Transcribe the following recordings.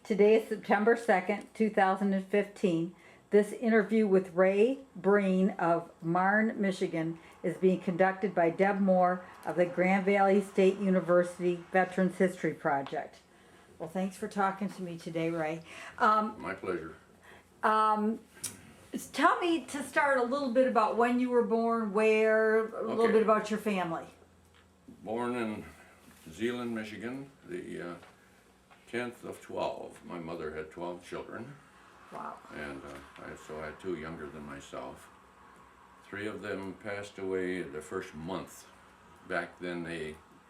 Today is September 2nd, 2015. This interview with Ray Breen of Marne, Michigan is being conducted by Deb Moore of the Grand Valley State University Veterans History Project. Well, thanks for talking to me today, Ray. My pleasure. Tell me to start a little bit about when you were born, where, a little Okay. bit about your family. Born in Zeeland, Michigan, the 10th of 12. My mother had 12 children, Wow. and I had two younger than myself. Three of them passed away the first month. Back then,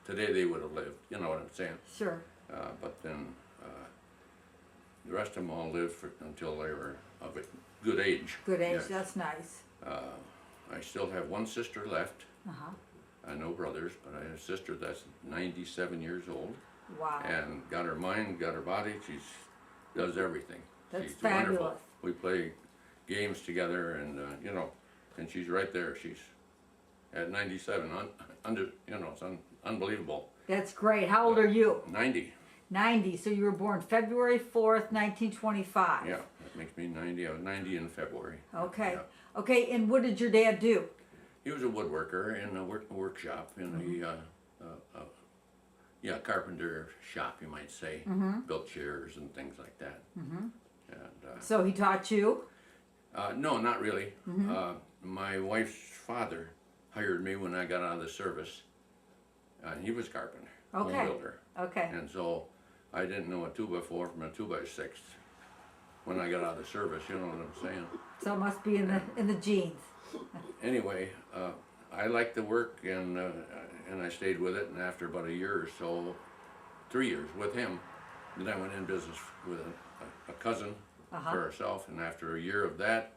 today they would have lived, you know what I'm saying? Sure. But then the rest of them all lived until they were of a good age. Good age, Yes. that's nice. I still have one sister left. Uh-huh. No brothers, but I have a sister that's 97 years old. Wow. And got her mind, got her body. She does everything. That's She's wonderful. fabulous. We play games together, and you know, and she's right there. She's at 97. It's unbelievable. That's great. How old are you? 90. 90. So you were born February 4th, 1925. Yeah, that makes me 90. I was 90 in February. Okay. Yeah. Okay, and what did your dad do? He was a woodworker in a workshop in a carpenter shop, you might say. Built chairs and things like that. And So he taught you? no, not really. My wife's father hired me when I got out of the service. He was a carpenter, home Okay. builder. Okay. And so I didn't know a 2x4 from a 2x6 when I got out of the service, you know what I'm saying? So it must be in the genes. Anyway, I liked the work, and I stayed with it. And after about a year or so, 3 years with him, then I went in business with a cousin for herself. And after a year of that,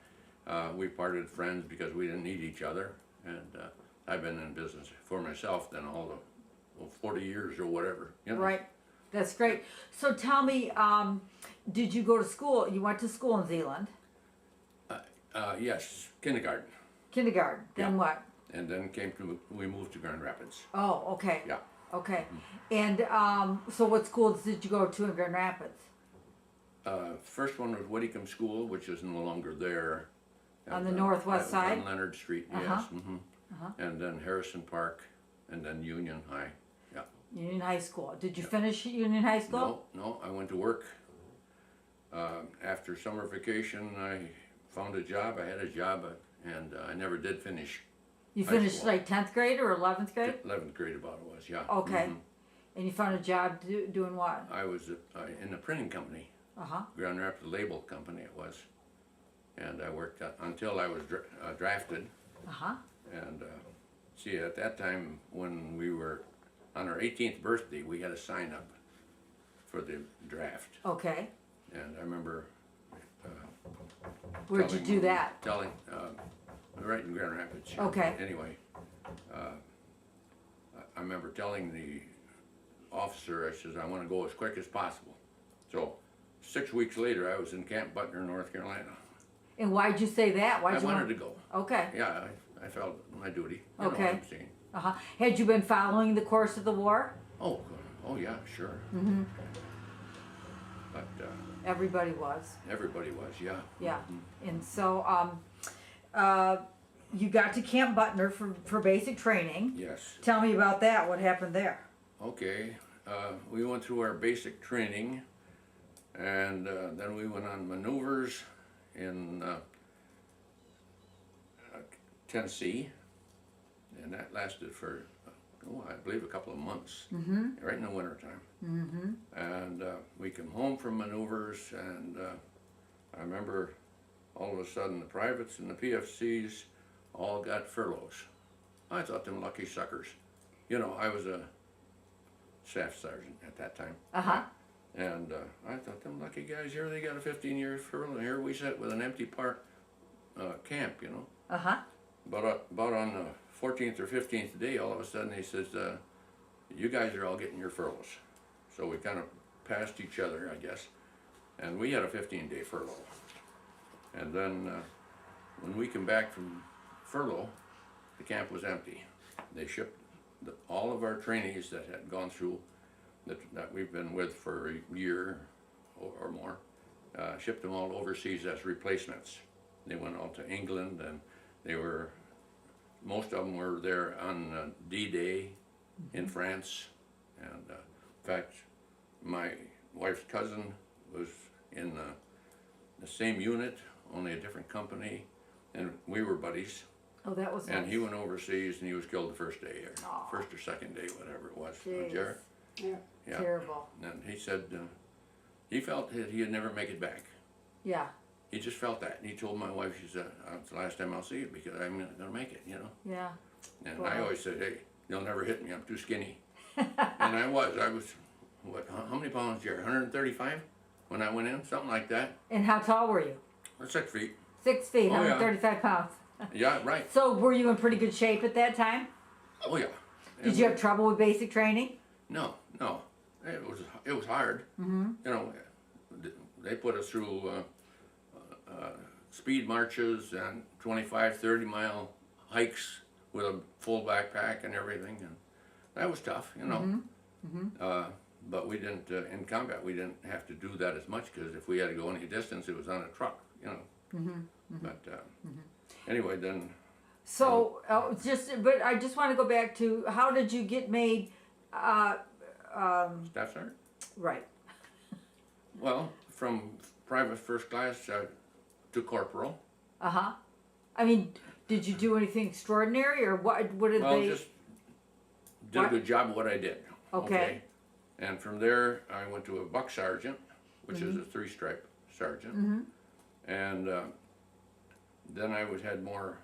we parted friends because we didn't need each other. And I've been in business for myself then all the 40 years or whatever. You know? Right. That's great. So tell me, did you go to school? You went to school in Zeeland? Yes, kindergarten, Kindergarten. Then Yeah. what? and then we moved to Grand Rapids. Oh, okay. Yeah. Okay. And so what schools did you go to in Grand Rapids? First one was Whitcomb School, which is no longer there. On the And, northwest that was side? On Leonard Street, yes. And then Harrison Park, and then Union High. Yeah. Union High School. Did you finish Union High School? No, I went to work. After summer vacation, I found a job. I had a job, and I never did finish. You high finished school. like 10th grade or 11th grade? 11th grade about it was, yeah. Okay. And you found a job doing what? I was in a printing company, Uh-huh. Grand Rapids Label Company it was. And I worked until I was drafted. Uh-huh. And see, at that time, when we were on our 18th birthday, we had a sign up for the draft. Okay. And I remember Where'd you do that? telling, right in Grand Rapids. Okay. Anyway, I remember telling the officer, I says, I want to go as quick as possible. So 6 weeks later, I was in Camp Butner, North Carolina. And why'd you say that? Why'd I you wanted want to go. Okay. Yeah, I felt my duty. You know Okay. what I'm saying. Uh-huh. Had you been following the course of the war? Oh yeah, sure. But Everybody was. everybody was, yeah. Yeah. And so you got to Camp Butner for basic training. Yes. Tell me about that. What happened there? Okay. We went through our basic training, and then we went on maneuvers in Tennessee, and that lasted for, I believe, a couple of months, right in the wintertime. And we came home from maneuvers, and I remember all of a sudden the privates and the PFCs all got furloughs. I thought them lucky suckers. You know, I was a staff sergeant at that time. Uh-huh. And I thought them lucky guys here, they got a 15-year furlough. And here we sit with an empty camp, you know. Uh-huh. But about on the 14th or 15th day, all of a sudden he says, you guys are all getting your furloughs. So we kind of passed each other, I guess. And we had a 15-day furlough. And then when we came back from furlough, the camp was empty. They shipped all of our trainees that had gone through, that we've been with for a year or more, shipped them all overseas as replacements. They went all to England, and most of them were there on D-Day in France. And in fact, my wife's cousin was in the same unit, only a different company, and we were buddies. Oh, that was And nice. he went overseas, and he was killed the first day, or Aw. first or second day, whatever it was. Jeez. Jared? Yeah. Yeah. Terrible. And he said he felt that he'd never make it back. Yeah, He just felt that, and he told my wife, she said, "It's the last time I'll see you because I'm not gonna make it," you know. yeah. And Wow. I always said, "Hey, you'll never hit me. I'm too skinny." And I was, what? How many pounds, Jerry? 135 when I went in, something like that. And how tall were you? 6 feet. 6 feet, Oh, yeah. 135 pounds. Yeah, right. So were you in pretty good shape at that time? Oh yeah. Did you have trouble with basic training? No. It was hard. Mm-hmm. You know, they put us through speed marches and 25, 30-mile hikes with a full backpack and everything, and that was tough, you know. Mm-hmm. But we didn't, in combat, we didn't have to do that as much, because if we had to go any distance, it was on a truck, you know. Mm-hmm. Mm-hmm. But anyway, then. So, but I just want to go back to, how did you get made, Staff sergeant? right, Well, from private first class to corporal. uh-huh. I mean, did you do anything extraordinary, or what did Well, they? just did a good job of what I did. Okay. And from there, I went to a buck sergeant, which is a 3-stripe sergeant. Mm-hmm. And then I had more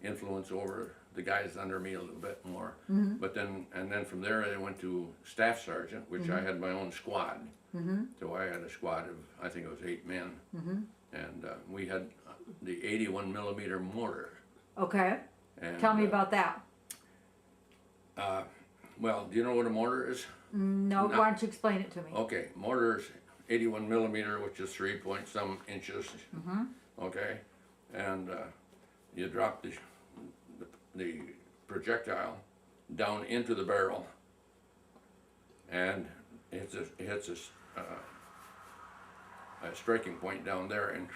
influence over the guys under me a little bit more. Mm-hmm. But then from there, I went to staff sergeant, which I had my own squad. Mm-hmm. So I had a squad of, I think it was 8 men. Mm-hmm. And we had the 81 millimeter mortar. Okay, And, tell me about that. Well, do you know what a mortar is? No, no. why don't you explain it to me? Okay, mortar's 81 millimeter, which is 3-point-some inches. Mm-hmm. Okay, and you drop the projectile down into the barrel, and it hits a striking point down there, and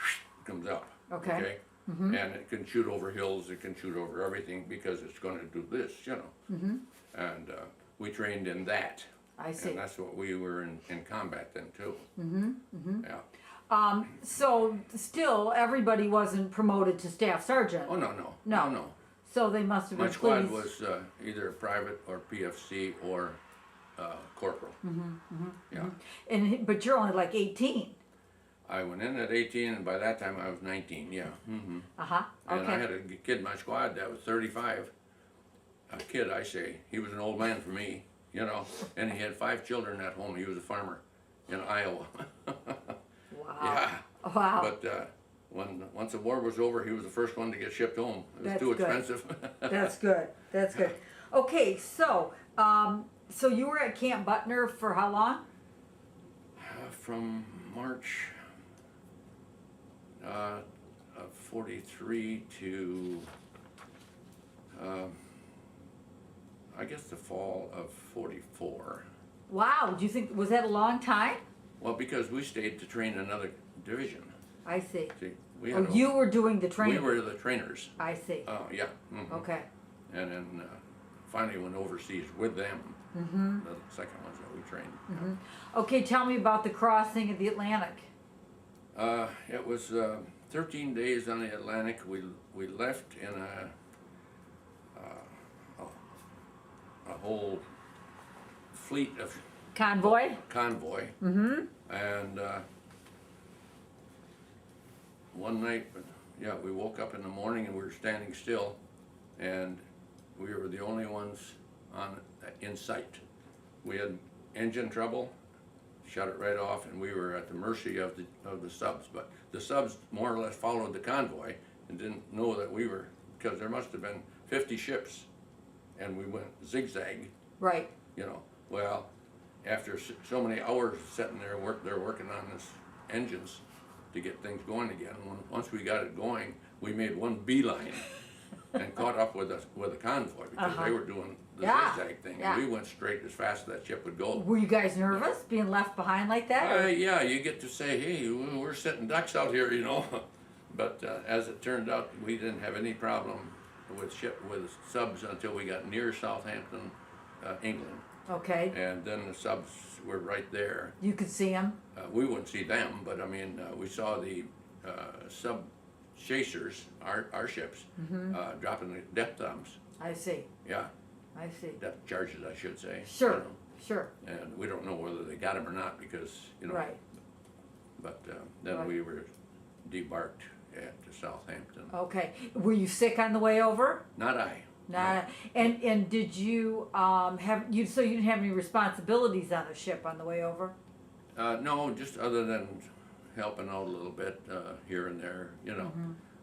comes up. Okay. Mm-hmm. And it can shoot over hills, it can shoot over everything, because it's going to do this, you know. Mm-hmm. And we trained in that. I see. And that's what we were in combat then too. Mm-hmm. Mm-hmm. Yeah. So still, everybody wasn't promoted to staff sergeant. Oh no. No. So they must have been My squad pleased. was either private or PFC or corporal. Yeah. But you're only like 18. I went in at 18, and by that time I was 19. Yeah. Mm-hmm. Uh-huh. And I Okay. had a kid in my squad that was 35. A kid, I say. He was an old man for me, you know. And he had 5 children at home. He was a farmer in Iowa. Wow. Yeah. Wow. But once the war was over, he was the first one to get shipped home. It was That's too good. expensive. That's good. That's good. Okay, so you were at Camp Butner for how long? From March of 43 to I guess the fall of 44. Wow. Do you think was that a long time? Well, because we stayed to train another division. I see. See, we Oh, had you were doing the training. we were the trainers. I see. Oh yeah. Mhm. Okay. And then finally went overseas with them. Mm-hmm. The second ones that we trained. Mm-hmm. Okay, tell me about the crossing of the Atlantic. It was 13 days on the Atlantic. We left in a whole fleet of Convoy? convoy, Mm-hmm. and one night, we woke up in the morning and we were standing still, and we were the only ones in sight. We had engine trouble, shut it right off, and we were at the mercy of the subs. But the subs more or less followed the convoy and didn't know that we were, because there must have been 50 ships, and we went zigzag, Right. you know. Well, after so many hours sitting there, they're working on this engines to get things going again. Once we got it going, we made one beeline and caught up with the convoy, because they were doing the Yeah, zigzag thing. yeah. We went straight as fast as that ship would go. Were you guys nervous being left behind like that? or- Yeah, you get to say, hey, we're sitting ducks out here, you know. But as it turned out, we didn't have any problem with subs until we got near Southampton, England. Okay, And then the subs were right there. you could see them. We wouldn't see them, but I mean, we saw the sub chasers, our ships, dropping the depth bombs. I see, Yeah, I see. depth charges, I should say. Sure, You know. sure, And we don't know whether they got them or not because, you know. right. But then Right. we were debarked at Southampton. Okay, were you sick on the way over? Not I. Nah, and did you so you didn't have any responsibilities on the ship on the way over? No, just other than helping out a little bit here and there, you know.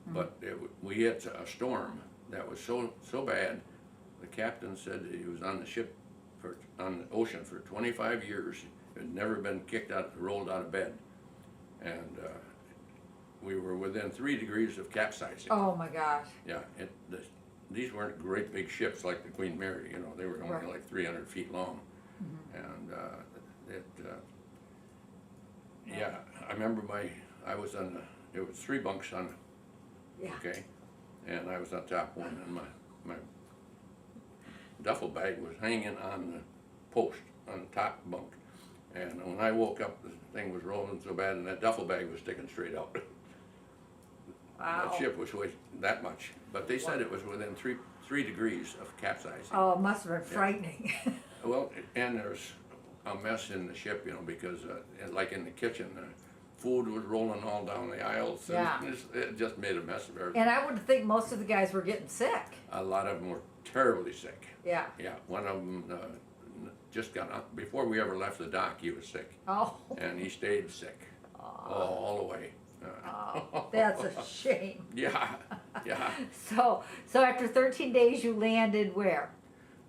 But we hit a storm that was so bad. The captain said that he was on the ship on the ocean for 25 years. Had never been rolled out of bed, and we were within 3 degrees of capsizing. Oh my gosh. Yeah, these weren't great big ships like the Queen Mary, you know, they were only Right. like 300 feet long. And yeah, I remember I was it was 3 bunks on, Yeah. okay, and I was on top one, and my duffel bag was hanging on the post on the top bunk. And when I woke up, the thing was rolling so bad, and that duffel bag was sticking straight out. Wow. That ship was weighed that much, but they said it was within 3 degrees of capsizing. Oh, it must have been frightening. Well, and there's a mess in the ship, you know, because like in the kitchen, food was rolling all down the aisles. And Yeah. it just made a mess of everything. And I would think most of the guys were getting sick. A lot of them were terribly sick. Yeah. Yeah, one of them just got up before we ever left the dock. He was sick, Oh, and he stayed sick all the way. that's a shame. Yeah, yeah. So after 13 days, you landed where?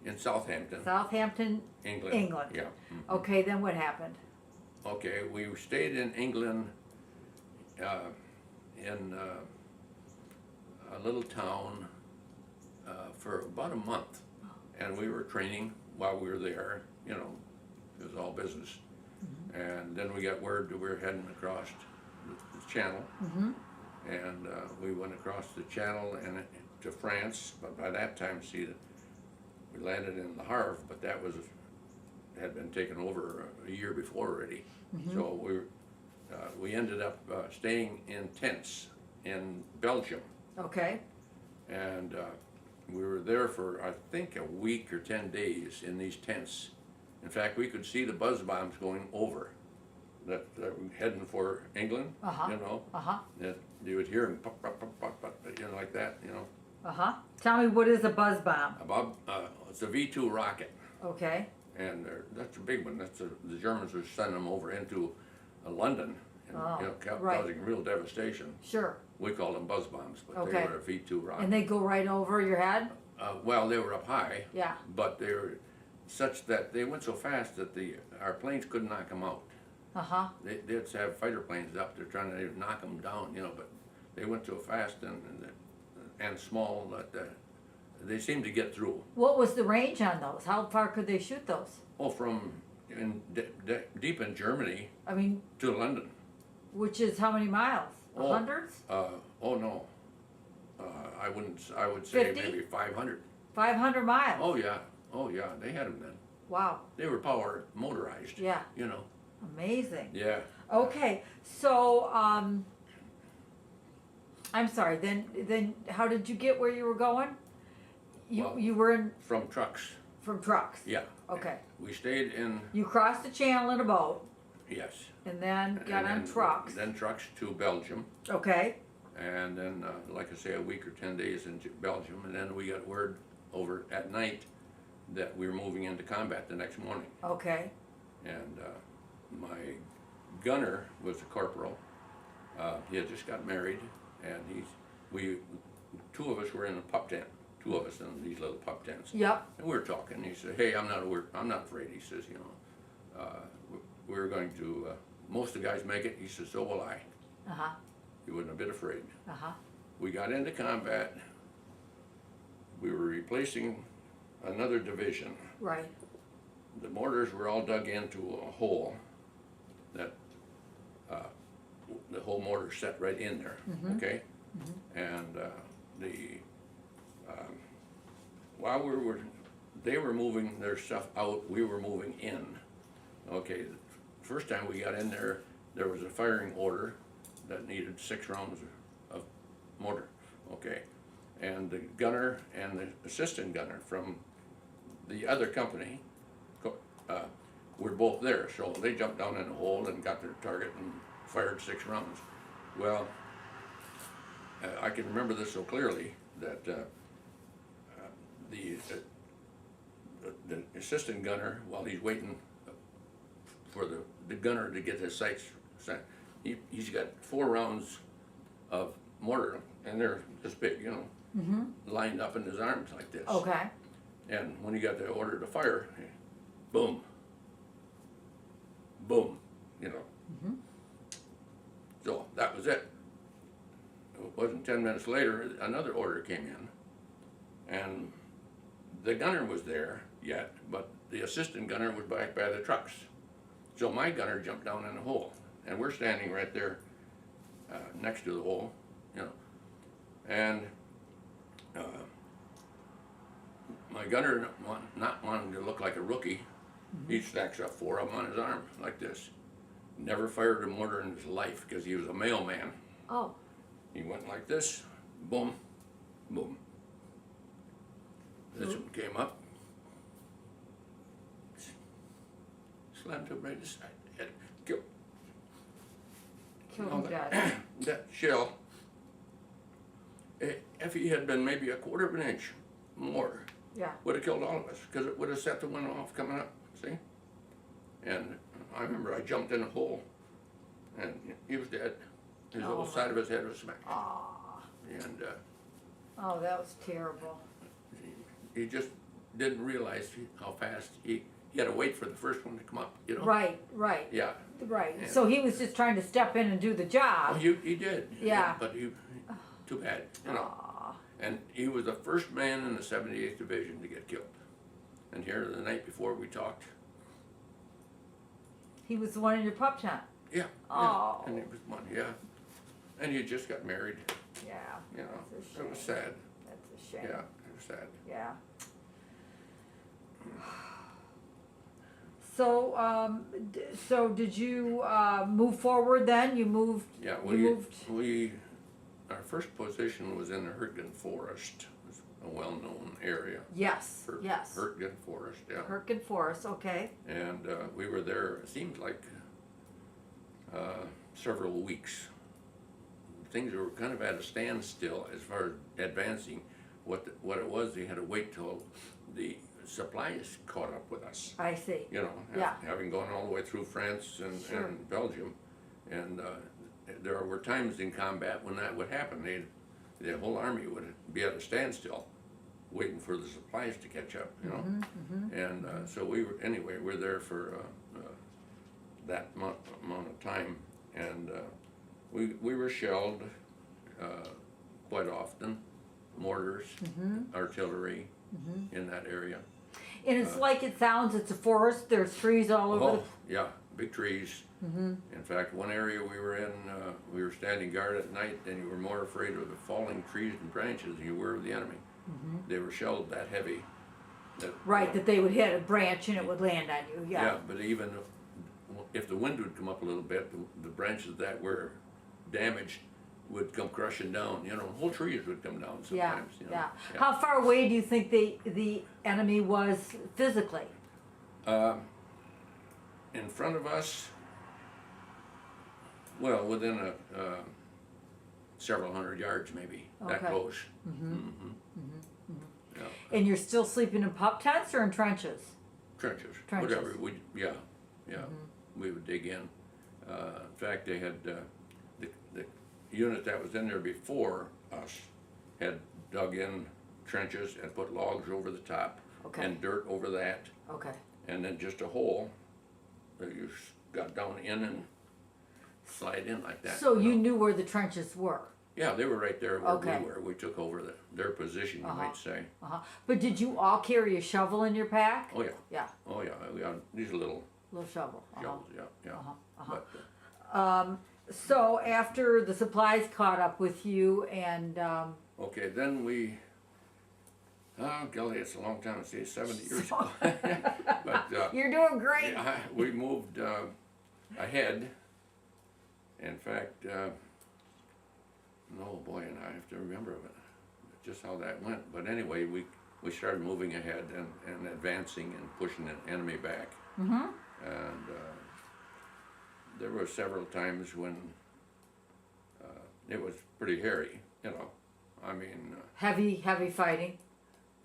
In Southampton, Southampton, England. England. Yeah. Okay, then what happened? Okay, we stayed in England, in a little town for about a month, and we were training while we were there. You know, it was all business. And then we got word that we were heading across the channel, and we went across the channel and to France. But by that time, see, we landed in the Havre, but that had been taken over a year before already. So we ended up staying in tents in Belgium, Okay. and we were there for I think a week or 10 days in these tents. In fact, we could see the buzz bombs going over that were heading for England. Uh-huh. You know, Uh-huh. that you would hear them pop, pop, pop, pop, pop, you know, like that. You know, Uh-huh. Tell me, what is a buzz bomb? it's a V2 rocket. Okay. And that's a big one. The Germans were sending them over into London, and you know, right. causing real devastation. Sure. We called them buzz bombs, but Okay. they were a V2 rocket. And they go right over your head? Well, they were up high, Yeah. but they were such that they went so fast that our planes couldn't knock them out. Uh-huh. They'd have fighter planes up there trying to knock them down, you know, but they went so fast and small that they seemed to get through. What was the range on those? How far could they shoot those? Oh, from deep in Germany I mean, to London. which is how many miles? Oh. Hundreds? Oh no, I would say 50? maybe 500. 500 miles? Oh yeah, they had them then. Wow. They were motorized. Yeah. You know. Amazing. Yeah. Okay, so, I'm sorry, then how did you get where you were going? Well, You were in, From trucks. from trucks? Yeah. Okay. We stayed in. You crossed the channel in a boat Yes. and then got And on then- trucks? Then trucks to Belgium, Okay, and then, like I say, a week or 10 days in Belgium, and then we got word over at night that we were moving into combat the next morning. okay, And my gunner was a corporal. He had just got married, and two of us were in a pup tent. Two of us in these little pup tents. yep, And we were talking. He said, "Hey, I'm not afraid." He says, "You know, we're going to. Most of the guys make it." He says, "So will I." uh-huh, He wasn't a bit afraid. uh-huh, We got into combat. We were replacing another division. Right. The mortars were all dug into a hole that the whole mortar set right in there, okay? And while they were moving their stuff out, we were moving in. Okay, the first time we got in there, there was a firing order that needed 6 rounds of mortar, okay? And the gunner and the assistant gunner from the other company were both there, so they jumped down in the hole and got their target and fired 6 rounds. Well, I can remember this so clearly that the assistant gunner, while he's waiting for the gunner to get his sights set, he's got 4 rounds of mortar, and they're this big, you know, lined up in his arms like this. Okay. And when he got the order to fire, boom, boom, you know. So that was it. It wasn't 10 minutes later, another order came in, and the gunner was there yet, but the assistant gunner was back by the trucks. So my gunner jumped down in the hole, and we're standing right there next to the hole, you know. And my gunner, not wanting to look like a rookie, he stacks up 4 of them on his arm like this. Never fired a mortar in his life because he was a mailman. Oh. He went like this, boom, boom. This one came up, slammed him right in the side, head, killed. Killed him dead. That shell, if he had been maybe 1/4 of an inch more, Yeah. would have killed all of us, because it would have set the one off coming up, see? And I remember I jumped in a hole, and he was dead. His Oh, little side of his head was smashed. Ah. And Oh, that was terrible. he just didn't realize how fast he had to wait for the first one to come up, you know? Right, right, Yeah. right. Yeah. So he was just trying to step in and do the Oh, job. he did. Yeah. But too bad, you know? Ah. And he was the first man in the 78th Division to get killed. And here the night before we talked, He was the one in your pup tent. yeah. Oh. And it was one, yeah. And he just got married, Yeah. you know? That's a It was shame. sad, That's a shame. yeah, it was sad. Yeah. So did you move forward then? You moved. Yeah, You moved. Our first position was in the Hurtgen Forest, it's a well-known area. Yes. Yes. Hurtgen Forest, yeah. Hurtgen Forest. Okay. And we were there, it seemed like several weeks. Things were kind of at a standstill as far as advancing. What it was, they had to wait till the supplies caught up with us. I see. You know, Yeah. having gone all the way through France Sure. and Belgium. And there were times in combat when that would happen. The whole army would be at a standstill, waiting for the supplies to catch up, you know. And so we're there for that amount of time. And we were shelled quite often, mortars, artillery in that area. And it's like it sounds. It's a forest. There's trees all over. Oh, yeah, big trees. In fact, one area we were in, we were standing guard at night, and you were more afraid of the falling trees and branches than you were of the enemy. They were shelled that heavy. Right, that they would hit a branch and it would land on you. Yeah. Yeah, but even if the wind would come up a little bit, the branches that were damaged would come crushing down. You know, whole trees would come down Yeah. sometimes. You know? Yeah. How far away do you think the enemy was physically? In front of us, well, within several hundred yards maybe, that Okay. close. Yeah. And you're still sleeping in pup tents or in trenches? Trenches, Trenches. whatever, yeah, we would dig in. In fact, they had, the unit that was in there before us had dug in trenches and put logs over the top Okay. and dirt over that, Okay. and then just a hole that you got down in and slide in like that. So you know. knew where the trenches were? Yeah, they were right there where Okay. we were. We took over their position, you might say. But did you all carry a shovel in your pack? Oh, yeah. Yeah, Oh, yeah. We had these little little shovel. shovels, yeah, yeah. But, So after the supplies caught up with you and, okay, then we, oh, golly, it's a long time, it's 70 years ago. But, you're doing great. yeah, we moved ahead. In fact, oh boy, and I have to remember just how that went. But anyway, we started moving ahead and advancing and pushing the enemy back. And there were several times when it was pretty hairy, you know. I mean, Heavy fighting.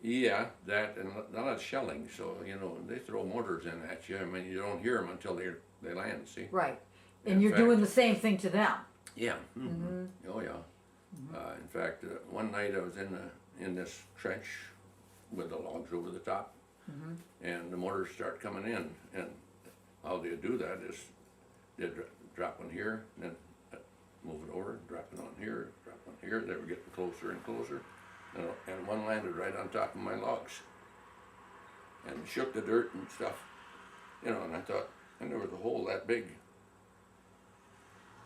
yeah, that and a lot of shelling. So you know, they throw mortars in at you. I mean, you don't hear them until they land. See? Right. And In you're fact- doing the same thing to them. Yeah. Oh yeah. In fact, one night I was in this trench with the logs over the top, and the mortars start coming in. And how they do that is they drop one here, and then move it over, drop it on here, drop it on here. They were getting closer and closer, and one landed right on top of my logs, and shook the dirt and stuff, you know. And I thought, and there was a hole that big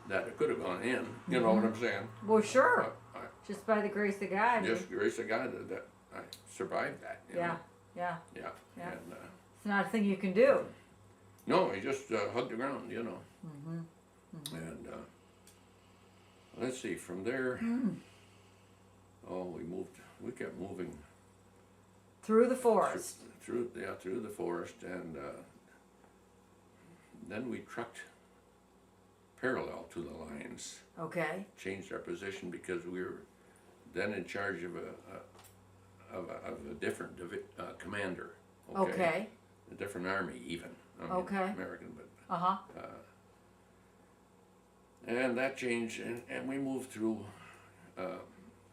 that it could have gone in. You know what I'm saying? Well, sure. I Just by the grace of God. just grace of God that I survived that. You Yeah, know? yeah. Yeah. Yeah. And It's not a thing you can do. no, he just hugged the ground, you know. And let's see, from there, oh, we kept moving Through the forest. through the forest, and then we trucked parallel to the lines, Okay. changed our position because we were then in charge of a different commander. Okay. A different army, even. I mean, Okay. American, but Uh-huh. and that changed, and we moved through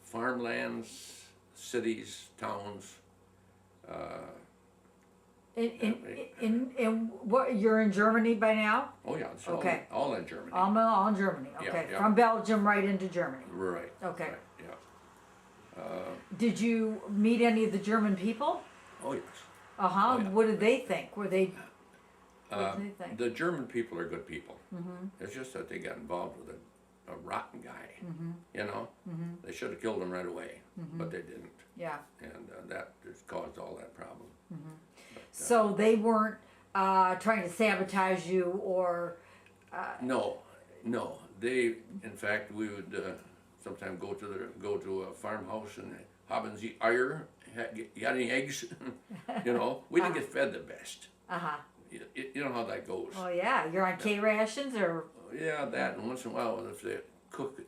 farmlands, cities, towns. In what, you're in Germany by now? Oh yeah, it's Okay. all in Germany. All in Germany, Yeah, okay. yeah. From Belgium right into Germany. Right. Okay. Right, yeah. Did you meet any of the German people? Oh yes. Uh-huh. Oh, yeah. What did they think? What did they think? The German people are good people. It's just that they got involved with a rotten guy. You know, they should have killed him right away, but they didn't, Yeah. and that just caused all that problem. So they weren't trying to sabotage you or No. They, in fact, we would sometimes go to a farmhouse and haben Sie Eier? You got any eggs? You know, we didn't get fed the best. uh-huh. You know how that goes. Oh yeah, you're on K rations or Yeah, that, and once in a while, if the cook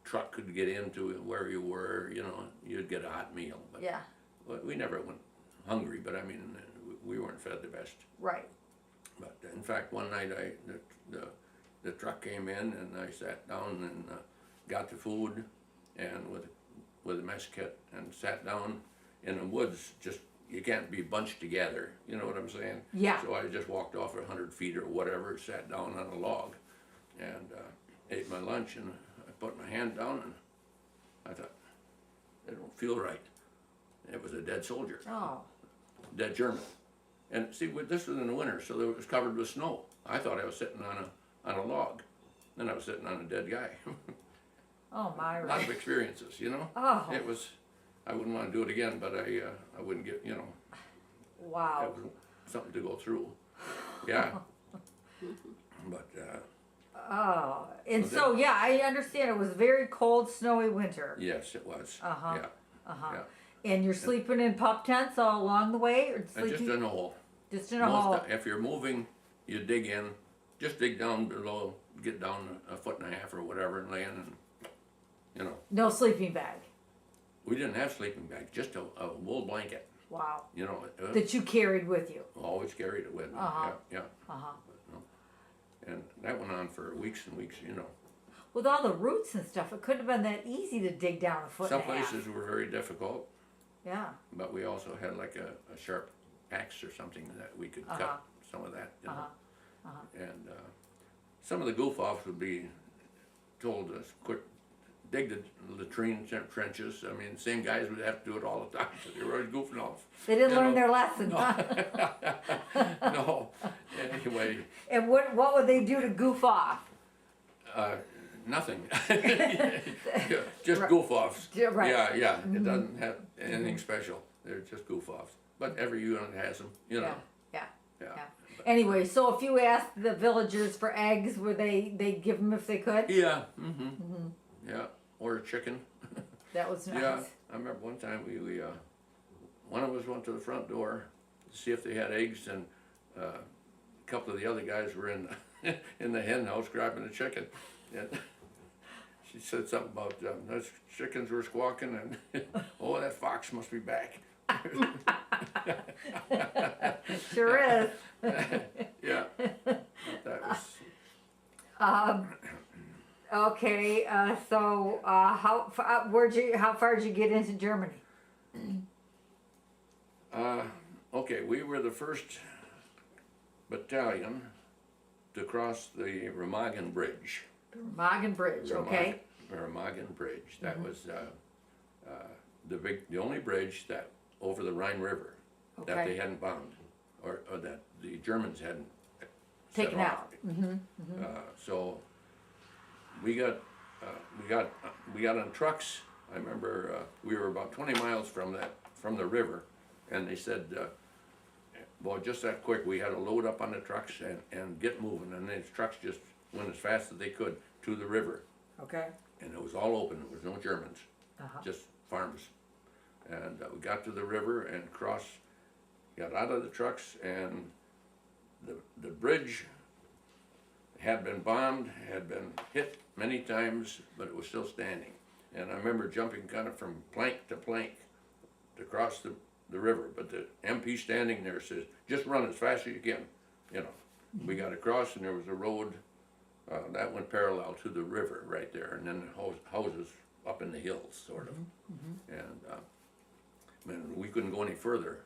truck could get into where you were, you know, you'd get a hot meal. But yeah, we never went hungry, but I mean, we weren't fed the best. right. But in fact, one night the truck came in, and I sat down and got the food, and with a mess kit, and sat down in the woods. Just, you can't be bunched together, you know what I'm saying? Yeah. So I just walked off 100 feet or whatever, sat down on a log, and ate my lunch, and I put my hand down, and I thought, it don't feel right. It was a dead soldier, Oh. dead German. And see, this was in the winter, so it was covered with snow. I thought I was sitting on a log, then I was sitting on a dead guy. Oh my A lot of right. experiences, you know. Oh. It was, I wouldn't want to do it again, but I wouldn't get, you know, Wow. that was something to go through. Yeah. But Oh. And Well, so yeah, I understand it was a very cold, snowy winter. yes, it was. Uh-huh. Yeah. Uh-huh. Yeah. And you're sleeping in pup tents all along the way, or And sleeping just in a hole. just in a hole? If you're moving, you dig in, just dig down below, get down a foot and a half or whatever, and lay in, and you know. No sleeping bag. We didn't have sleeping bags, just a wool blanket. Wow. You know, That you carried with you. always carried it with me. Uh-huh. Yeah. Uh-huh. And that went on for weeks and weeks, you know. With all the roots and stuff, it couldn't have been that easy to dig down a foot Some and a half. places were very difficult, Yeah. but we also had like a sharp axe or something that we could Uh-huh. cut some of that, you know. Uh-huh. And some of the goof-offs would be told us, quit dig the latrine trenches. I mean, same guys would have to do it all the time, so they were always goofing off. They didn't You learn know? their lesson, huh? No. Anyway, And what would they do to goof off? nothing. Just Right. goof offs. Yeah, right. Yeah. It doesn't have anything special. They're just goof offs. But every unit has them, you know. Yeah. Yeah. Anyway, so if you asked the villagers for eggs, were they give them if they could? Yeah. Yeah. Or a chicken. That was nice. Yeah. I remember one time we one of us went to the front door to see if they had eggs, and a couple of the other guys were in in the hen house grabbing a chicken, and she said something about those chickens were squawking, and oh, that fox must be back. Sure is. Yeah, that was. Okay, so how far did you get into Germany? Okay, we were the first battalion to cross the Remagen Bridge. Remagen Bridge, okay. Remagen Bridge. That was the only bridge that over the Rhine River that Okay. they hadn't bombed, or that the Germans hadn't Taken set out. off. So we got on trucks. I remember we were about 20 miles from the river, and they said, "Boy, just that quick, we had to load up on the trucks and get moving." And the trucks just went as fast as they could to the river, Okay. and it was all open. There was no Germans, just farms. And we got to the river and got out of the trucks, and the bridge had been bombed, had been hit many times, but it was still standing. And I remember jumping kind of from plank to plank to cross the river, but the MP standing there says, "Just run as fast as you can." You know, we got across, and there was a road that went parallel to the river right there, and then the houses up in the hills, sort of. And we couldn't go any further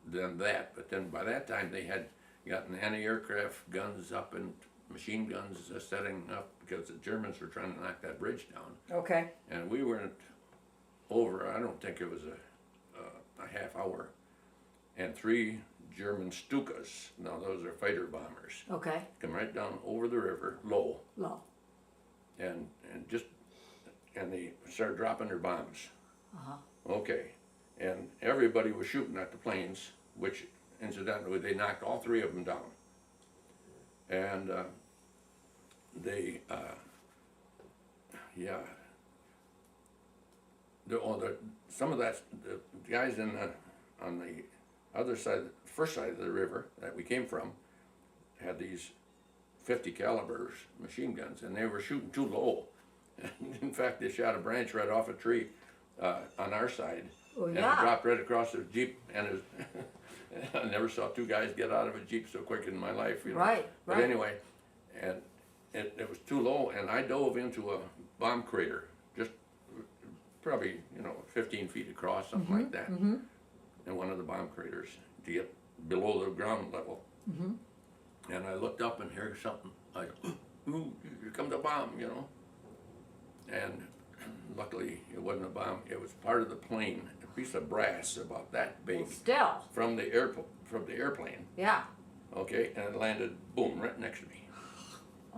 than that. But then by that time, they had gotten anti-aircraft guns up and machine guns setting up, because the Germans were trying to knock that bridge down. Okay. And we weren't over, I don't think it was a half hour, and 3 German Stukas, now those are fighter bombers, Okay. come right down over the river, low, Low. and they started dropping their bombs. Okay, and everybody was shooting at the planes, which incidentally, they knocked all 3 of them down. And some of that, the guys on the other side, first side of the river that we came from, had these 50 calibers machine guns, and they were shooting too low. In fact, they shot a branch right off a tree on our side, Oh, and it yeah. dropped right across the Jeep, and I never saw 2 guys get out of a Jeep so quick in my life, you know. Right, But right. anyway, and it was too low, and I dove into a bomb crater, just probably, 15 feet across, something like that, in one of the bomb craters to get below the ground level. And I looked up and heard something. I go, "Ooh, here comes a bomb," And luckily, it wasn't a bomb. It was part of the plane, a piece of brass about that big, Well, still. from the airplane. Yeah. Okay, and it landed, boom, right next to me,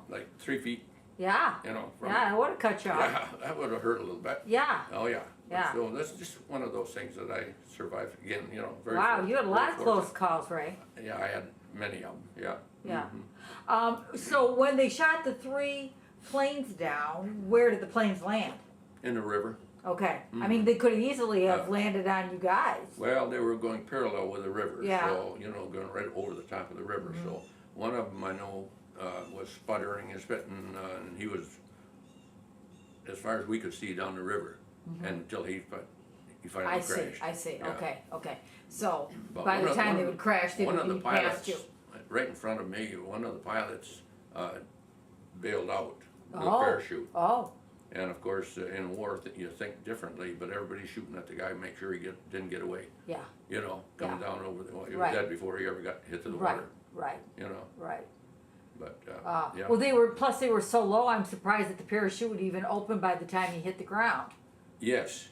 like 3 feet. Yeah. From Yeah, I would have cut you off. Yeah, that would have hurt a little bit. Yeah. Oh yeah. Yeah. So that's just one of those things that I survived again. Very. Wow, you had a lot of very close fortunate. calls, Ray. Yeah, I had many of them. Yeah. Yeah. So when they shot the 3 planes down, where did the planes land? In the river. Okay. I mean, they could easily have landed on you guys. Well, they were going parallel with the river, Yeah. so going right over the top of the river. So one of them I know was sputtering and spitting, and he was as far as we could see down the river, until he finally I crashed. see. I see. Yeah. Okay. So But by one the of- time one they of would crash, they one would of the be pilots, past you. right in front of me, one of the pilots bailed out with a Oh. parachute. Oh. And of course, in war, you think differently, but everybody's shooting at the guy, make sure he didn't get away. Yeah. Coming down over he was Right. dead before he ever got hit to the Right. water. Right. You know. Right. But, yeah. Well, plus they were so low, I'm surprised that the parachute would even open by the time he hit the ground. Yes,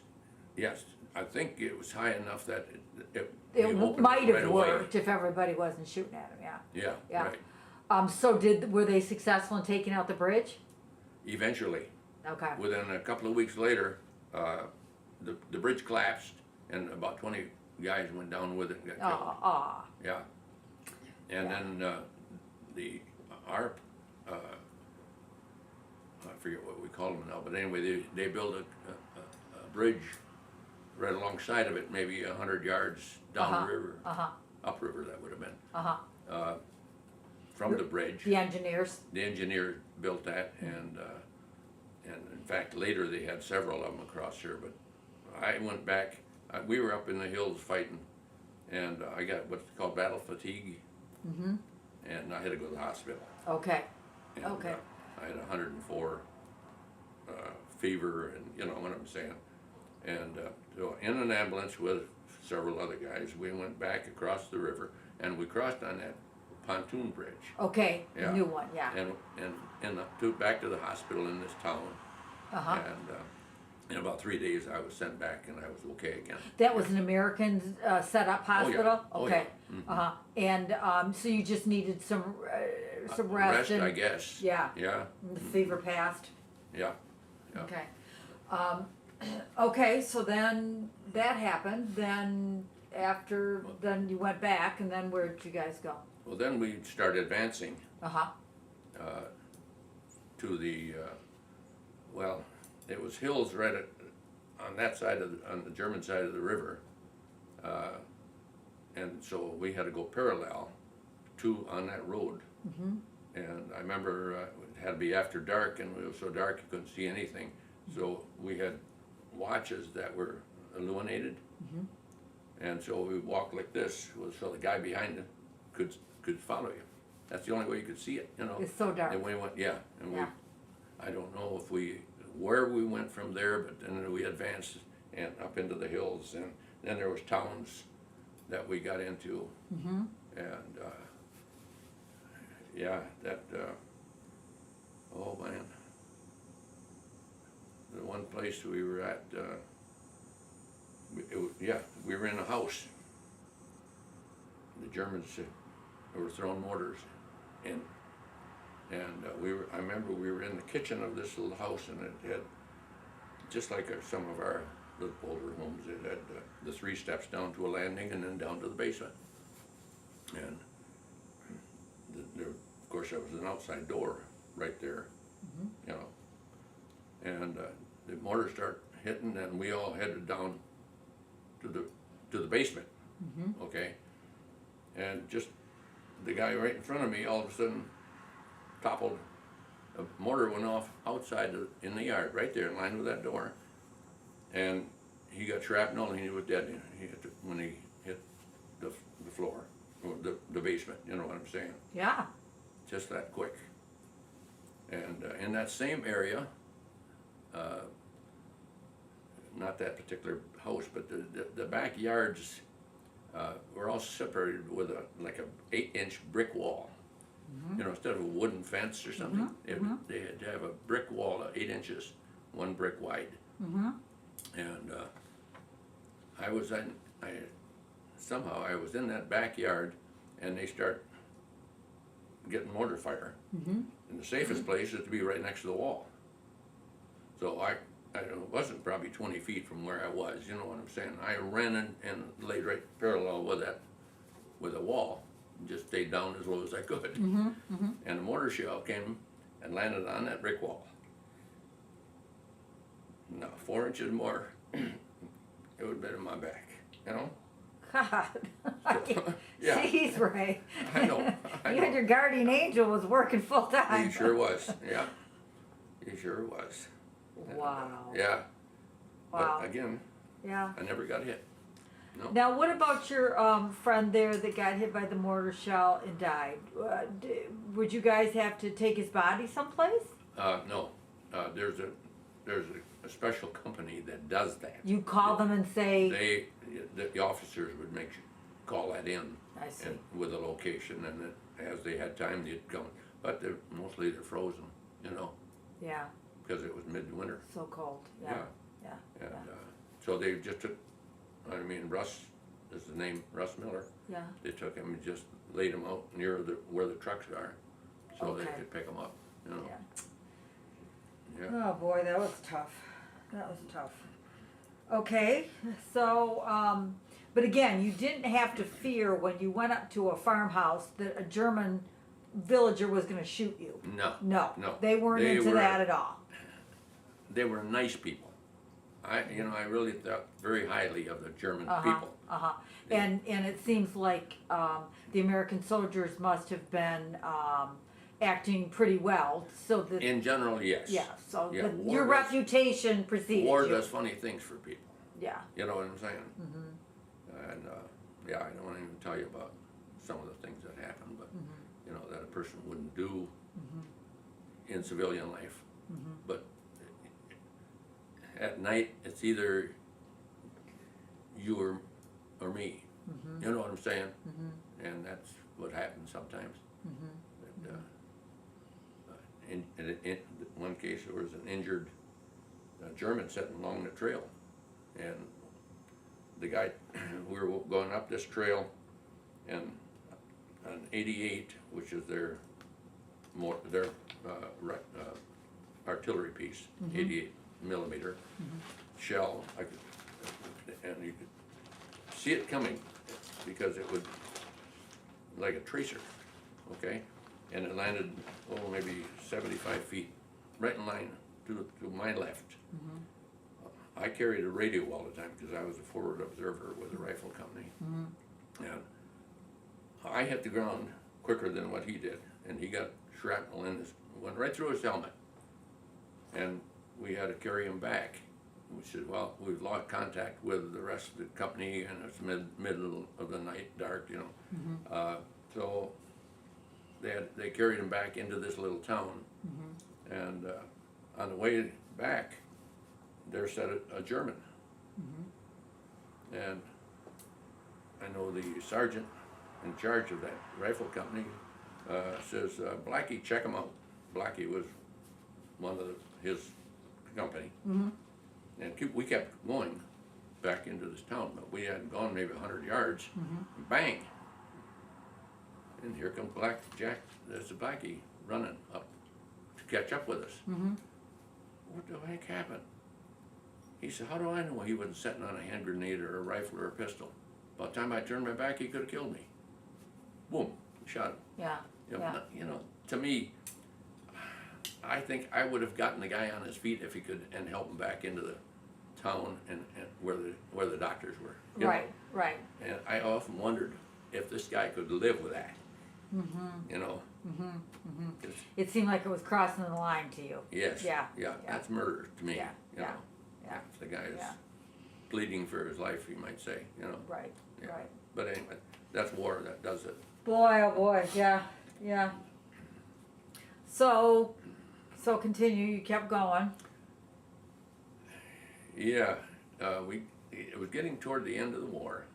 yes. I think it was high enough that it It opened might right have away. worked if everybody wasn't shooting at him, yeah. Yeah, Yeah. right. So were they successful in taking out the bridge? Eventually, Okay. within a couple of weeks later, the bridge collapsed, and about 20 guys went down with it and got killed. Yeah. And then our I forget what we call them now, but anyway, they built a bridge right alongside of it, maybe 100 yards down the river, upriver that would have been, from the bridge. The engineers? The engineer built that, and in fact later they had several of them across here. But I went back. We were up in the hills fighting, and I got what's called battle fatigue, and I had to go to the hospital. Okay. And, Okay. I had 104 fever, and you know what I'm saying. And so in an ambulance with several other guys, we went back across the river, and we crossed on that pontoon bridge. Okay, Yeah. new one, yeah. And back to the hospital in this town. And in about 3 days, I was sent back, and I was okay again. That was an American set up hospital? Oh, Okay. yeah. And so you just needed some rest Rest, and I guess. yeah. Yeah. The fever passed. Yeah. Yeah. Okay. Okay, so then that happened. Then then you went back, and then where did you guys go? Well, then we started advancing Uh-huh. to the, well, it was hills right on that side on the German side of the river. And so we had to go parallel on that road. And I remember it had to be after dark, and it was so dark you couldn't see anything. So we had watches that were illuminated. And so we walked like this, so the guy behind it could follow you. That's the only way you could see it, you know. It's so dark. And we went, yeah, and Yeah. I don't know where we went from there, but then we advanced and up into the hills, and then there was towns that we got into, and yeah, oh man, the one place we were at, we were in a house. The Germans were throwing mortars in. And I remember we were in the kitchen of this little house, and it had, just like some of our little older homes, it had the 3 steps down to a landing and then down to the basement. And of course, there was an outside door right there, you know. And the mortar started hitting, and we all headed down to the basement, okay? And just the guy right in front of me, all of a sudden, toppled. A mortar went off outside in the yard, right there in line with that door, and he got shrapnel, and he was dead when he hit the floor, or the basement. You know what I'm saying? Yeah. Just that quick. And in that same area, not that particular house, but the backyards were all separated with like a 8-inch brick wall. You know, instead of a wooden fence or something, they had to have a brick wall 8 inches, 1 brick wide. And somehow I was in that backyard, and they start getting mortar fire. And the safest place is to be right next to the wall. So I wasn't probably 20 feet from where I was, you know what I'm saying? I ran and laid right parallel with a wall. Just stayed down as low as I could. And a mortar shell came and landed on that brick wall. Now, 4 inches more, it would have been in my back, you know? God. Yeah. Jeez, Ray. I know. You had your guardian angel was working full time. He sure was, yeah. He sure was. Wow. Yeah. Wow. But again, Yeah. I never got hit. No. Now, what about your friend there that got hit by the mortar shell and died? Would you guys have to take his body someplace? No. There's a special company that does that. You call them and say... The officers would call that in. I see. And with a location, and as they had time, they'd come. but mostly they're frozen, you know, Yeah, because it was midwinter. so cold, yeah, yeah, And yeah. so they just took, I mean, Russ is the name, Russ Miller. Yeah, They took him and just laid him out near where the trucks are, so they Okay. could pick him up, you know. yeah. Yeah. Oh, boy, that was tough. That was tough. Okay, so, but again, you didn't have to fear when you went up to a farmhouse that a German villager was gonna shoot you. No, No, No. they weren't They into were- that at all. they were nice people. I really thought very highly of the German Uh-huh, people. uh-huh. Yeah. And it seems like, the American soldiers must have been, acting pretty well, so that, In general, yes. yeah, so Yeah, that war your does- reputation preceded War you. does funny things for people. Yeah, You know what I'm saying? mm-hmm, And yeah, I don't want to even tell you about some of the things that happened, but mm-hmm, you know that a person wouldn't do mm-hmm, in civilian life. mm-hmm. But at night, it's either you or me. Mm-hmm. You know what I'm saying? Mm-hmm. And that's what happens sometimes. Mm-hmm. But, in one case, there was an injured German sitting along the trail, and the guy, we were going up this trail, and an 88, which is their artillery piece, 88 millimeter shell, and you could see it coming because it would, like a tracer, okay? And it landed, maybe 75 feet, right in line to my left. I carried a radio all the time because I was a forward observer with a rifle company. And I hit the ground quicker than what he did, and he got shrapnel in his, went right through his helmet. And we had to carry him back. We said, well, we've lost contact with the rest of the company, and it's middle of the night, dark, you know. So they carried him back into this little town, and on the way back, there sat a German, and I know the sergeant in charge of that rifle company says, Blackie, check him out. Blackie was one of his company, and we kept going back into this town, but we hadn't gone maybe 100 yards, bang, and here comes Jack, there's a Blackie running up to catch up with us. What the heck happened? He said, how do I know he wasn't sitting on a hand grenade or a rifle or a pistol? By the time I turned my back, he could have killed me. Boom, shot him. Yeah, yeah. You know, to me, I think I would have gotten the guy on his feet if he could, and helped him back into the town and where the doctors were. You know? Right, right. And I often wondered if this guy could live with that. You know. It seemed like it was crossing the line to you. Yes. Yeah. Yeah. That's murder to me. Yeah, You yeah, know. yeah. If the guy is Yeah. bleeding for his life, you might say. You know. Right, Yeah. right. But anyway, that's war that does it. Boy, oh boy, yeah, yeah. So continue, you kept going. Yeah, it was getting toward the end of the war,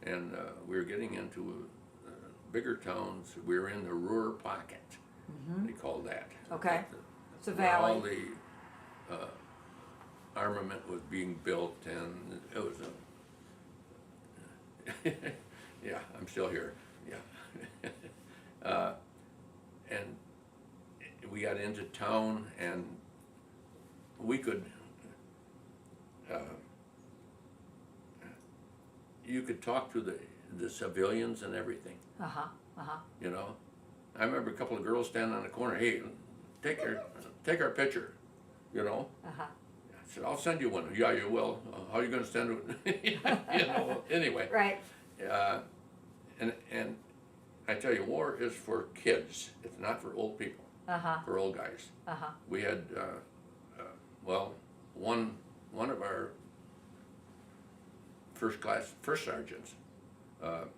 and we were getting into bigger towns. We were in the Ruhr Pocket, they called that. Okay. It's a Where all valley. the armament was being built, and it was a yeah, I'm still here. Yeah. And we got into town, and we could, you could talk to the civilians and everything, you know. I remember a couple of girls standing on the corner, hey, take our picture, you know. I said, I'll send you one. Yeah, you will. How are you gonna send it? You know, anyway. Right. And I tell you, war is for kids. It's not for old people, for old guys. We had, well, one of our first sergeants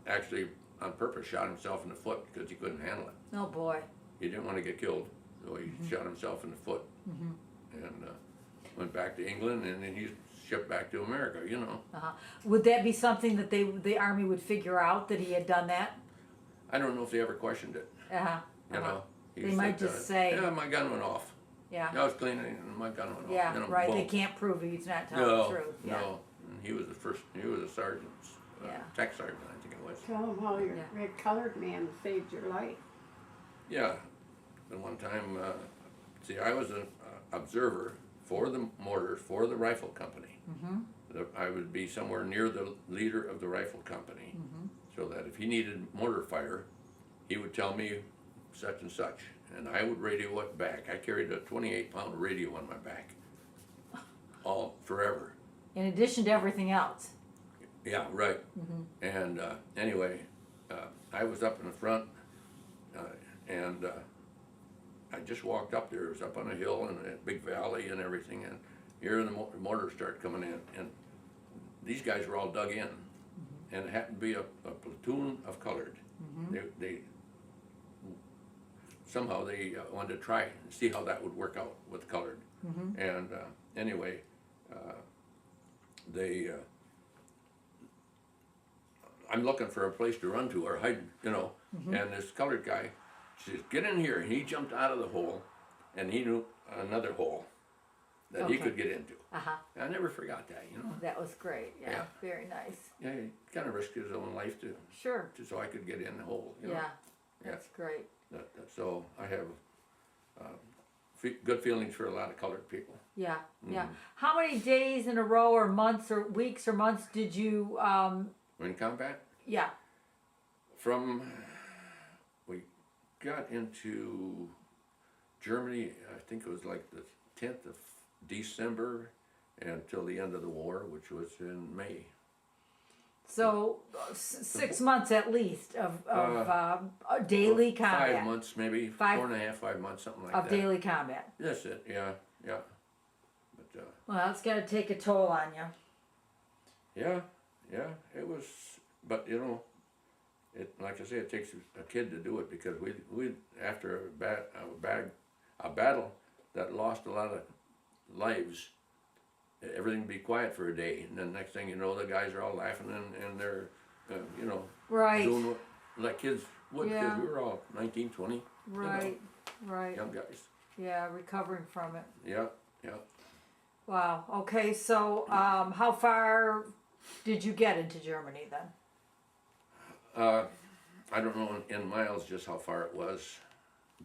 actually on purpose shot himself in the foot because he couldn't handle it. Oh boy. He didn't want to get killed, so he shot himself in the foot, and went back to England, and then he shipped back to America, you know. Would that be something that the Army would figure out, that he had done that? I don't know if they ever questioned it, you know. He They might said, just say, yeah, my gun went off. yeah, I was cleaning and my gun went off. yeah, You know, right, they boom. can't prove he's not telling No, the truth, yeah. no. And he was a sergeant, Yeah. tech sergeant, I think it was. Tell them how your Yeah. red colored man saved your life. Yeah. And one time, see, I was an observer for the mortars, for the rifle company. I would be somewhere near the leader of the rifle company, so that if he needed mortar fire, he would tell me such and such, and I would radio it back. I carried a 28-pound radio on my back, all forever. In addition to everything else. Yeah, right. And anyway, I was up in the front, and I just walked up there. It was up on a hill and a big valley and everything, and here the mortars started coming in, and these guys were all dug in, and it happened to be a platoon of colored. They somehow they wanted to try and see how that would work out with colored, and anyway, they. I'm looking for a place to run to or hide, you know, and this colored guy says, "Get in here," and he jumped out of the hole, and he knew another hole that he Okay. could get into. Uh-huh. I never forgot that, you know. That was great, yeah, Yeah. very nice. Yeah, he kind of risked his own life Sure, so I could get in the hole, you know. yeah, that's great. So I have good feelings for a lot of colored people. Yeah, yeah. How many days in a row or months or weeks or months did you, In combat, yeah, we got into Germany, I think it was like the 10th of December until the end of the war, which was in May. so 6 months at least of daily combat. 5 months, maybe, 4.5, 5 months, something like Of that. daily combat. That's it, yeah, yeah. But, Well, that's gotta take a toll on you. yeah, it was, but you know, like I say, it takes a kid to do it, because we after a battle that lost a lot of lives, everything would be quiet for a day, and then next thing you know, the guys are all laughing and they're, you know, Right, doing what like kids would, because Yeah. we were all 19, 20, right, right. young guys. Yeah, recovering from it. Yeah. Wow, okay, so how far did you get into Germany then? I don't know in miles just how far it was,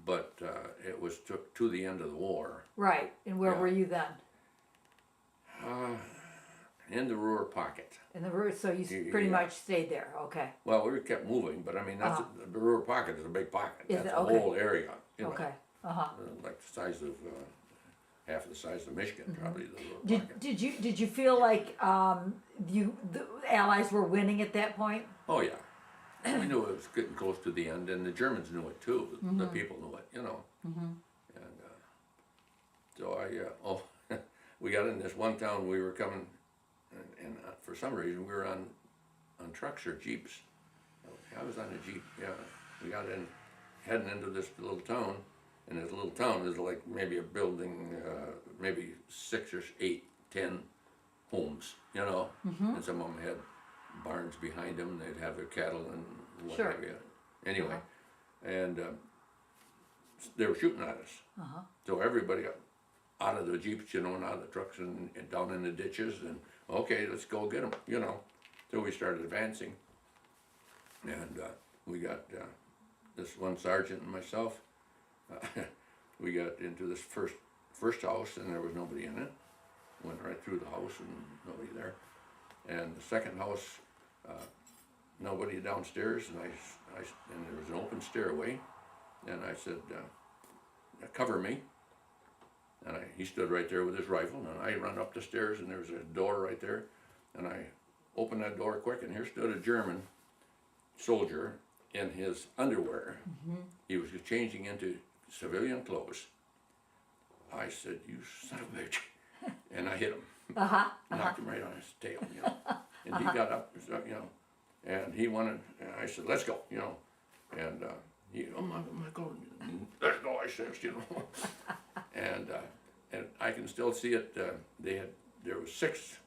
but it was to the end of the war. Right, and where Yeah. were you then? In the Ruhr Pocket. In the Ruhr, so you pretty Yeah. much stayed there, okay, Well, we kept moving, but I mean, that's the Ruhr Pocket is a big pocket. Is That's it? a Okay. whole area. You know, okay, like the size of half the size of Michigan, probably. The Ruhr Pocket. Did you feel like the Allies were winning at that point? Oh yeah, we knew it was getting close to the end, and the Germans knew it too. The people knew it, you know. And so we got in this one town. We were coming, and for some reason we were on trucks or jeeps. I was on a jeep. Yeah, we got in, heading into this little town, and this little town is like maybe a building, maybe 6 or 8, 10 homes, you know, and some of them had barns behind them. They'd have their cattle and what Sure. have you. Anyway, and they were shooting at us. So everybody got out of the jeeps, you know, and out of the trucks and down in the ditches, and okay, let's go get them, you know. So we started advancing, and we got this one sergeant and myself. We got into this first house, and there was nobody in it. Went right through the house, and nobody there. And the second house, nobody downstairs, and and there was an open stairway, and I said, "Cover me." And he stood right there with his rifle, and I run up the stairs, and there was a door right there, and I opened that door quick, and here stood a German soldier in his underwear. He was changing into civilian clothes. I said, "You son of a bitch," and I hit him, knocked him right on his tail, you know. And he got up, you know, and he wanted. And I said, "Let's go," you know, and he, "Oh my God, let's go," I said, you know. And I can still see it. There was six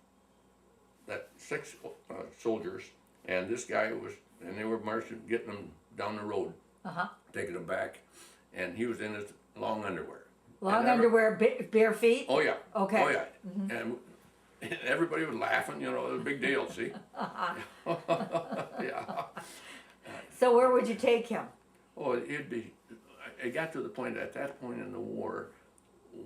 soldiers, and this guy was, and they were marching, getting them down the road, taking them back, and he was in his long underwear. Long And underwear, bare feet? Oh yeah. Okay. Oh yeah. And everybody was laughing. You know, it was a big deal. See. Yeah. So where would you take him? Oh, it'd be. It got to the point at that point in the war,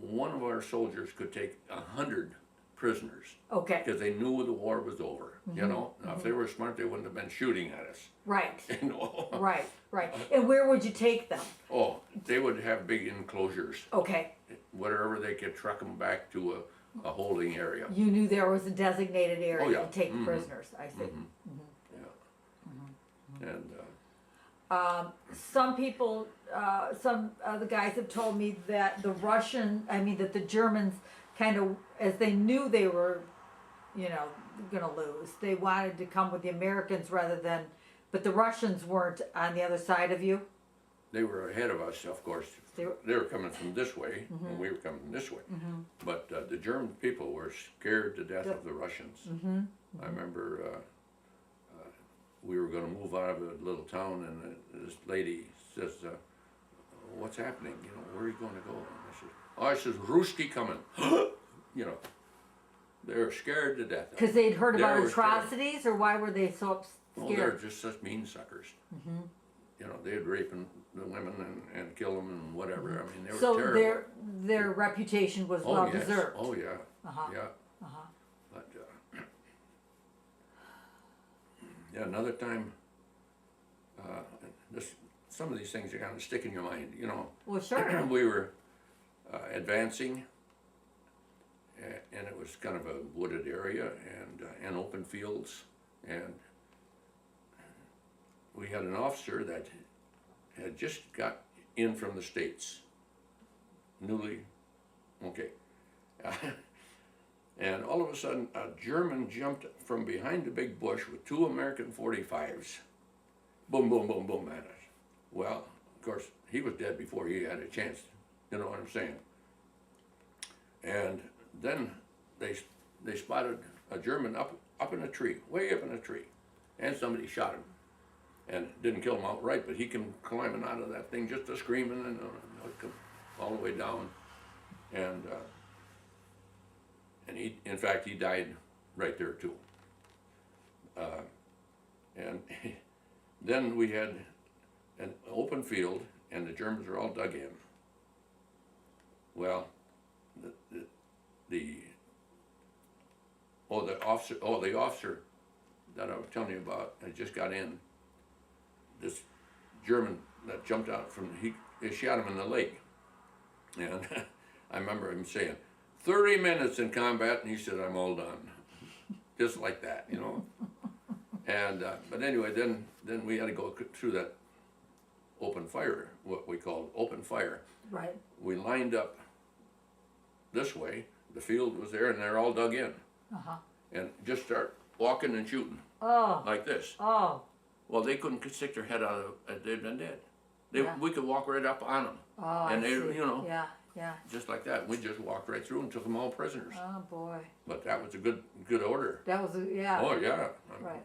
one of our soldiers could take 100 prisoners Okay, because they knew the war was over. You know, now if they were smart, they wouldn't have been shooting at us. right, You know. right, right. And where would you take them? Oh, they would have big enclosures, Okay, whatever they could truck them back to a holding area. you knew there was a designated area Oh, yeah. to take the Mhm. prisoners, I see. Yeah. And Some people, some of the guys have told me that that the Germans kind of, as they knew they were, gonna lose, they wanted to come with the Americans rather than, but the Russians weren't on the other side of you? they were ahead of us, of course. They were- They were coming from this way, and we were coming this way. But the German people were scared to death of the Russians. I remember we were going to move out of a little town, and this lady says, "What's happening? You know, where are you going to go?" And I said, Ruski coming." You know, they were scared to death. Because they'd heard They about were scared. atrocities, or why were they so Oh, they're scared? just such mean suckers. You know, they'd rape the women and kill them and whatever. I mean, they were So terrible. their reputation was well yes. deserved. Oh yeah. Uh-huh. Yeah. Uh-huh. But yeah, another time. Some of these things are kind of stick in your mind. You know, Well, sure. we were advancing, and it was kind of a wooded area and open fields, and we had an officer that had just got in from the States, newly, okay. And all of a sudden, a German jumped from behind a big bush with 2 American 45s. Boom, boom, boom, boom at us. Well, of course, he was dead before he had a chance. You know what I'm saying? And then they spotted a German up in a tree, way up in a tree, and somebody shot him. And didn't kill him outright, but he came climbing out of that thing just a screaming and all the way down. And he, in fact, he died right there too. And then we had an open field, and the Germans were all dug in. Well, the officer that I was telling you about had just got in. This German that jumped out they shot him in the leg. And I remember him saying, 30 minutes in combat, and he said, "I'm all done." Just like that, you know. And, but anyway, then we had to go through that open fire, what we called open fire. Right. We lined up this way, the field was there, and they're all dug in. Uh-huh. And just start walking and shooting, Oh. like this. Oh. Well, they couldn't stick their head out of, they'd been dead. Yeah. We could walk right up on them, Oh, and I they, see. you know, Yeah, yeah. just like that. We just walked right through and took them all prisoners. Oh, boy. But that was a good order. That was, yeah. Oh yeah. I mean, Right,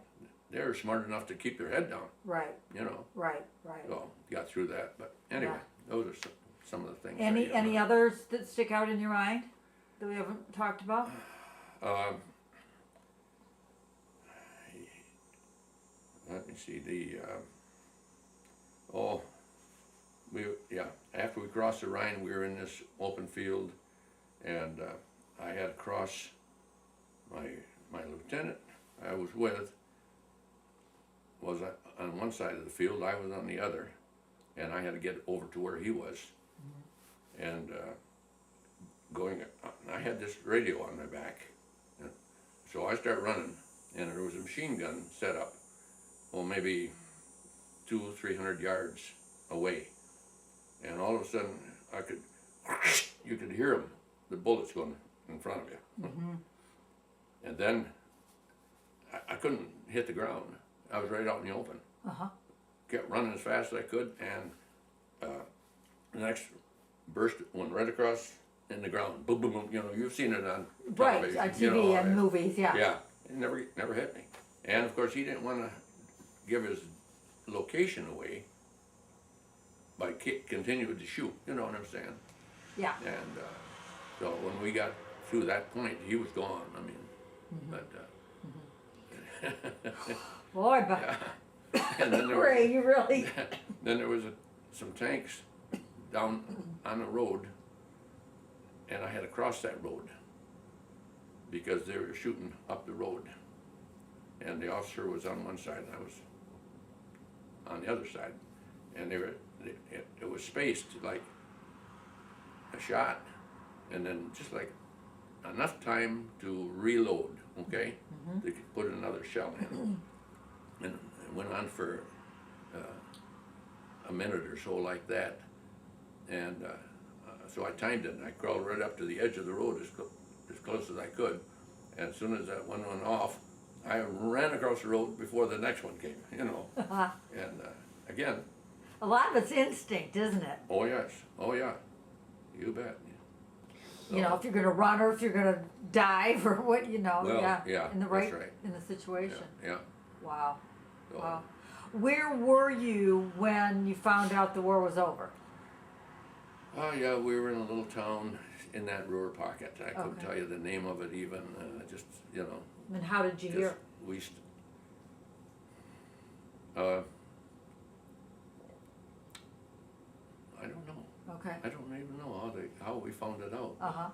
they were smart enough to keep their head down, right, you know. right. So got through that. But anyway, those are some of the things. Any others that stick out in your mind that we haven't talked about? Let me see after we crossed the Rhine, we were in this open field, and I had to cross. My lieutenant I was with was on one side of the field, I was on the other, and I had to get over to where he was. And I had this radio on my back, and so I start running, and there was a machine gun set up, well, maybe 200-300 yards away, and all of a sudden you could hear them, the bullets going in front of you. And then I couldn't hit the ground. I was right out in the open. Kept running as fast as I could, and the next burst went right across in the ground. Boom, boom, boom. You know, you've seen it on Right, television, on TV you know, and movies, yeah. Yeah, it never hit me. And of course, he didn't want to give his location away, by continuing to shoot, you know what I'm saying? Yeah. And so when we got through that point, he was gone, I mean, Boy, but yeah. And then there Ray, you really, then there was some tanks down on the road, and I had to cross that road because they were shooting up the road, and the officer was on one side and I was on the other side, and it was spaced like a shot, and then just like enough time to reload, okay, to put another shell in, and it went on for a minute or so like that, and so I timed it, and I crawled right up to the edge of the road as close as I could, and as soon as that one went off, I ran across the road before the next one came, you know, and again, a lot of it's instinct, isn't it? oh yes, oh yeah, you bet. You know, if you're gonna run or if you're gonna dive or what, you know, Well, yeah, yeah, in the that's right, right. in the situation. Yeah, Wow, so, wow. Where were you when you found out the war was over? oh yeah, we were in a little town in that Ruhr Pocket. I couldn't Okay. tell you the name of it even. Just you know, And how did you hear? we. I don't know. Okay. I don't even know how we found it out. Uh-huh,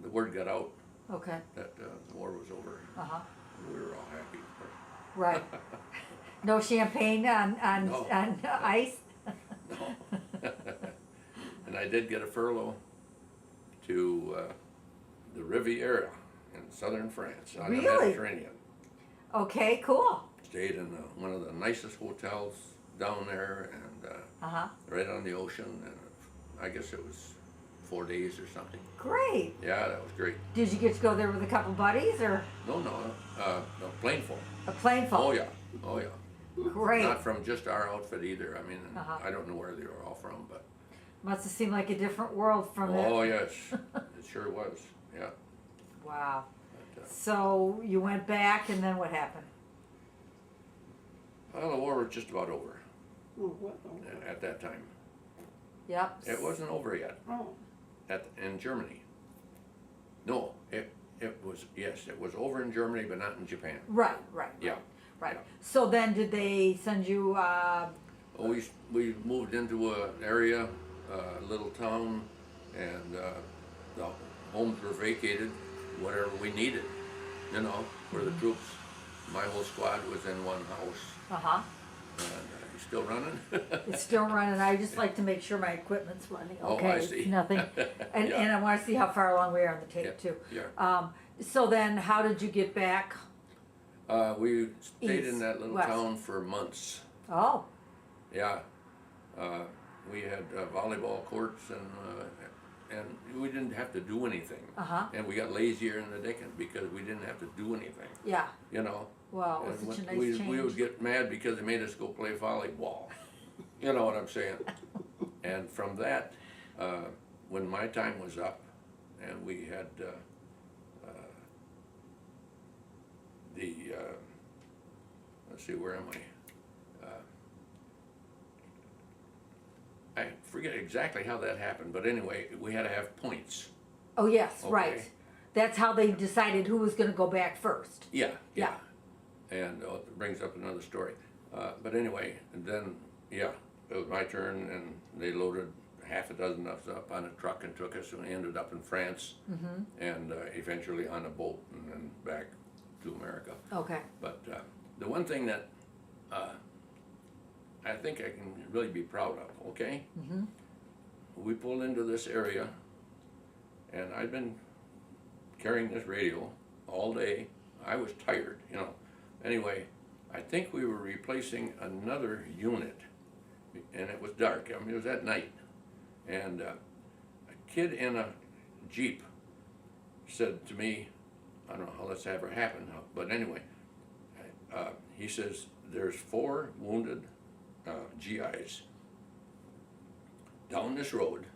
The word got out okay, that the war was over. uh-huh, We were all happy. right. No champagne on No. ice? No. And I did get a furlough to the Riviera in southern France, on the Really? Mediterranean. Okay, cool. Stayed in one of the nicest hotels down there, and Uh-huh, right on the ocean. And I guess it was 4 days or something. great. Yeah, that was great. Did you get to go there with a couple buddies or No, plane full. a plane full? Oh yeah, oh yeah. Great. Not from just our outfit either. I mean, Uh-huh. I don't know where they were all from, but Must have seemed like a different world from that. oh yes, it sure was. Yeah. Wow. But, So you went back and then what happened? well, the war was just about over Oh, what the? at that time. Yep. It wasn't over yet Oh, in Germany. No, it was, yes, it was over in Germany, but not in Japan. Right, right. Yeah. Right. Yeah. So then did they send you, Well, we moved into an area, a little town, and the homes were vacated, whatever we needed, you know, for the troops. My whole squad was in one house, uh-huh, and you still running? it's still running. I just like to make sure my equipment's running. Oh, Okay, I see. nothing. And, Yeah. and I want to see how far along we are on the tape too. Yeah. So then how did you get back? We stayed in East, that little west. town for months. Oh, Yeah, we had volleyball courts, and we didn't have to do anything. uh-huh, And we got lazier in the dickens because we didn't have to do anything, yeah. you know. Wow, it was And such a when nice change. we would get mad because they made us go play volleyball. You know what I'm saying? And from that, when my time was up, and we had let's see, where am I? I forget exactly how that happened, but anyway, we had to have points. Oh, yes, Okay. right. That's how they decided who was gonna go back first. Yeah, Yeah. And it brings up another story. But anyway, and then, yeah, it was my turn, and they loaded half a dozen of us up on a truck and took us, and we ended up in France, and eventually on a boat, and then back to America. Okay, But the one thing that I think I can really be proud of, okay? We pulled into this area, and I'd been carrying this radio all day. I was tired, you know. Anyway, I think we were replacing another unit, and it was dark. I mean, it was at night. And a kid in a Jeep said to me, I don't know how this ever happened, but anyway, he says, there's 4 wounded GIs down this road,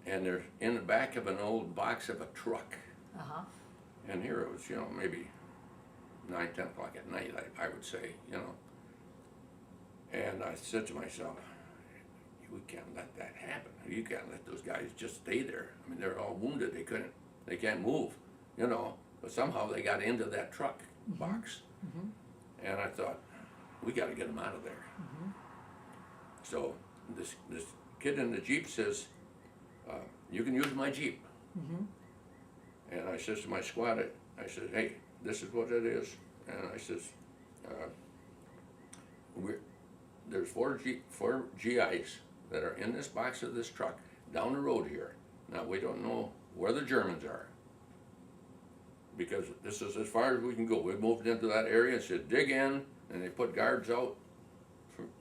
and they're in the back of an old box of a truck. uh-huh, And here it was, you know, maybe 9, 10 o'clock at night, I would say, you know. And I said to myself, we can't let that happen. You can't let those guys just stay there. I mean, they're all wounded. They can't move, you know. But somehow they got into that truck box, and I thought, we got to get them out of there. So this kid in the Jeep says, you can use my Jeep. And I says to my squad, I said, hey, this is what it is. And I says, there's four GIs that are in this box of this truck down the road here. Now, we don't know where the Germans are, because this is as far as we can go. We moved into that area and said, dig in, and they put guards out,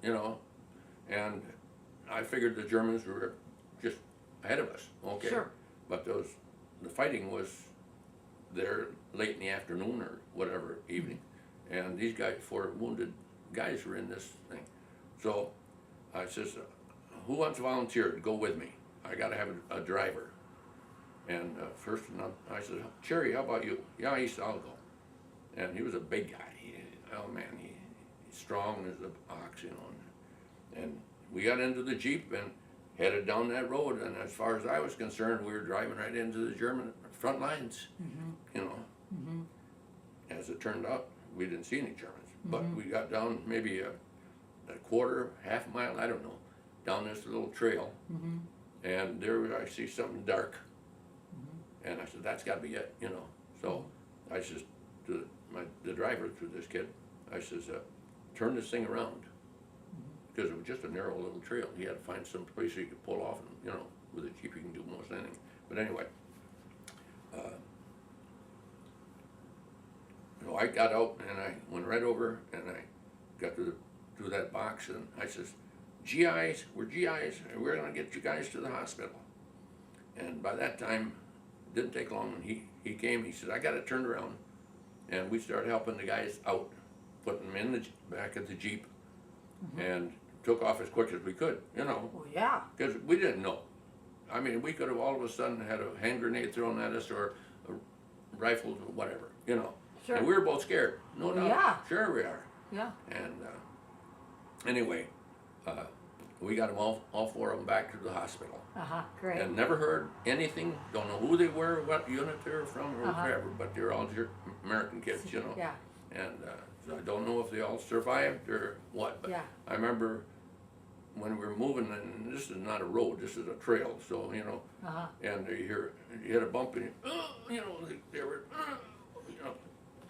you know, and I figured the Germans were just ahead of us, okay? Sure. But the fighting was there late in the afternoon or whatever evening, and these guys, 4 wounded guys, were in this thing. So I says, who wants to volunteer to go with me? I got to have a driver. And first, I said, Cherry, how about you? Yeah, he said, I'll go. And he was a big guy. He's strong as an ox, you know. And we got into the Jeep and headed down that road. And as far as I was concerned, we were driving right into the German front lines, you know. As it turned out, we didn't see any Germans. But we got down maybe a quarter, half a mile, I don't know, down this little trail. And there I see something dark. And I said, that's got to be it, you know. So I says to the driver, to this kid, I says, turn this thing around. Because it was just a narrow little trail. He had to find some place he could pull off, and, you know, with a Jeep you can do most anything. But anyway, so I got out and I went right over and I got to that box, and I says, GIs, we're GIs, and we're going to get you guys to the hospital. And by that time, it didn't take long, and he came, he said, I got it turned around. And we started helping the guys out, putting them in the back of the Jeep, and took off as quick as we could, you know. Well, yeah. Because we didn't know. I mean, we could have all of a sudden had a hand grenade thrown at us or a rifle or whatever, you know. Sure. And we were both scared, no doubt. Yeah. Sure we are. Yeah. And anyway, we got them all 4 of them back to the hospital. Great. And never heard anything, don't know who they were, what unit they were from, or whatever, but they're all American kids, you know. Yeah. And so I don't know if they all survived or what, but Yeah. I remember when we were moving, and this is not a road, this is a trail, so, you know, and you hit a bump and you know, they were, you know,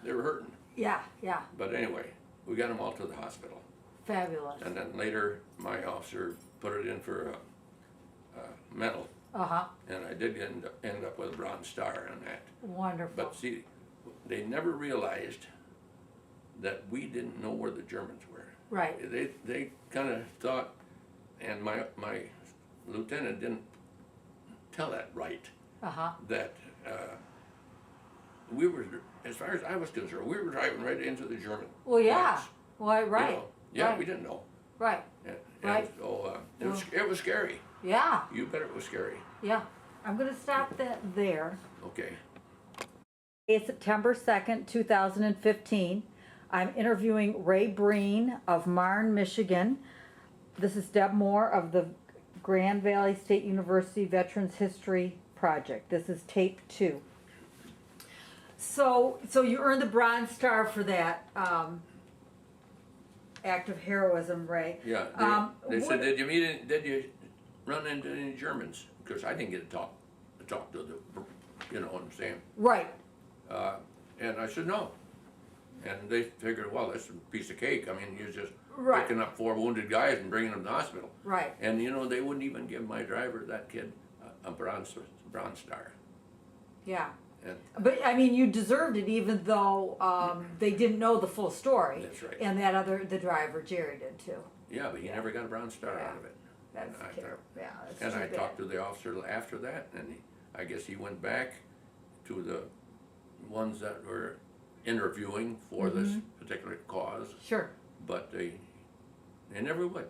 they were hurting. Yeah, yeah. But anyway, we got them all to the hospital. Fabulous. And then later, my officer put it in for a medal, and I did end up with a Bronze Star on that. Wonderful. But see, they never realized that we didn't know where the Germans were. Right. They kind of thought, and my lieutenant didn't tell that right, that we were, as far as I was concerned, we were driving right into the German Well, yeah. lines, Well, you right. know. Yeah, Right. we didn't know. Right. And Right. so it was scary. Yeah. You bet it was scary. Yeah. I'm going to stop that there. Okay. It's September 2nd, 2015. I'm interviewing Ray Breen of Marne, Michigan. This is Deb Moore of the Grand Valley State University Veterans History Project. This is tape 2. So you earned the Bronze Star for that act of heroism, Ray. Yeah. They said, did you run into any Germans? Because I didn't get to talk to the, you know what I'm saying? Right. And I said, no. And they figured, well, that's a piece of cake. I mean, you're just Right. picking up 4 wounded guys and bringing them to the hospital. Right. And, you know, they wouldn't even give my driver, that kid, a Bronze Star. Yeah. And But I mean, you deserved it, even though they didn't know the full story. That's right. And the driver Jerry did too. yeah, but he never got a Bronze Star out of it. That's And I terrible. Yeah, that's And too I bad. talked to the officer after that, and I guess he went back to the ones that were interviewing for this particular cause, Sure. but they never would.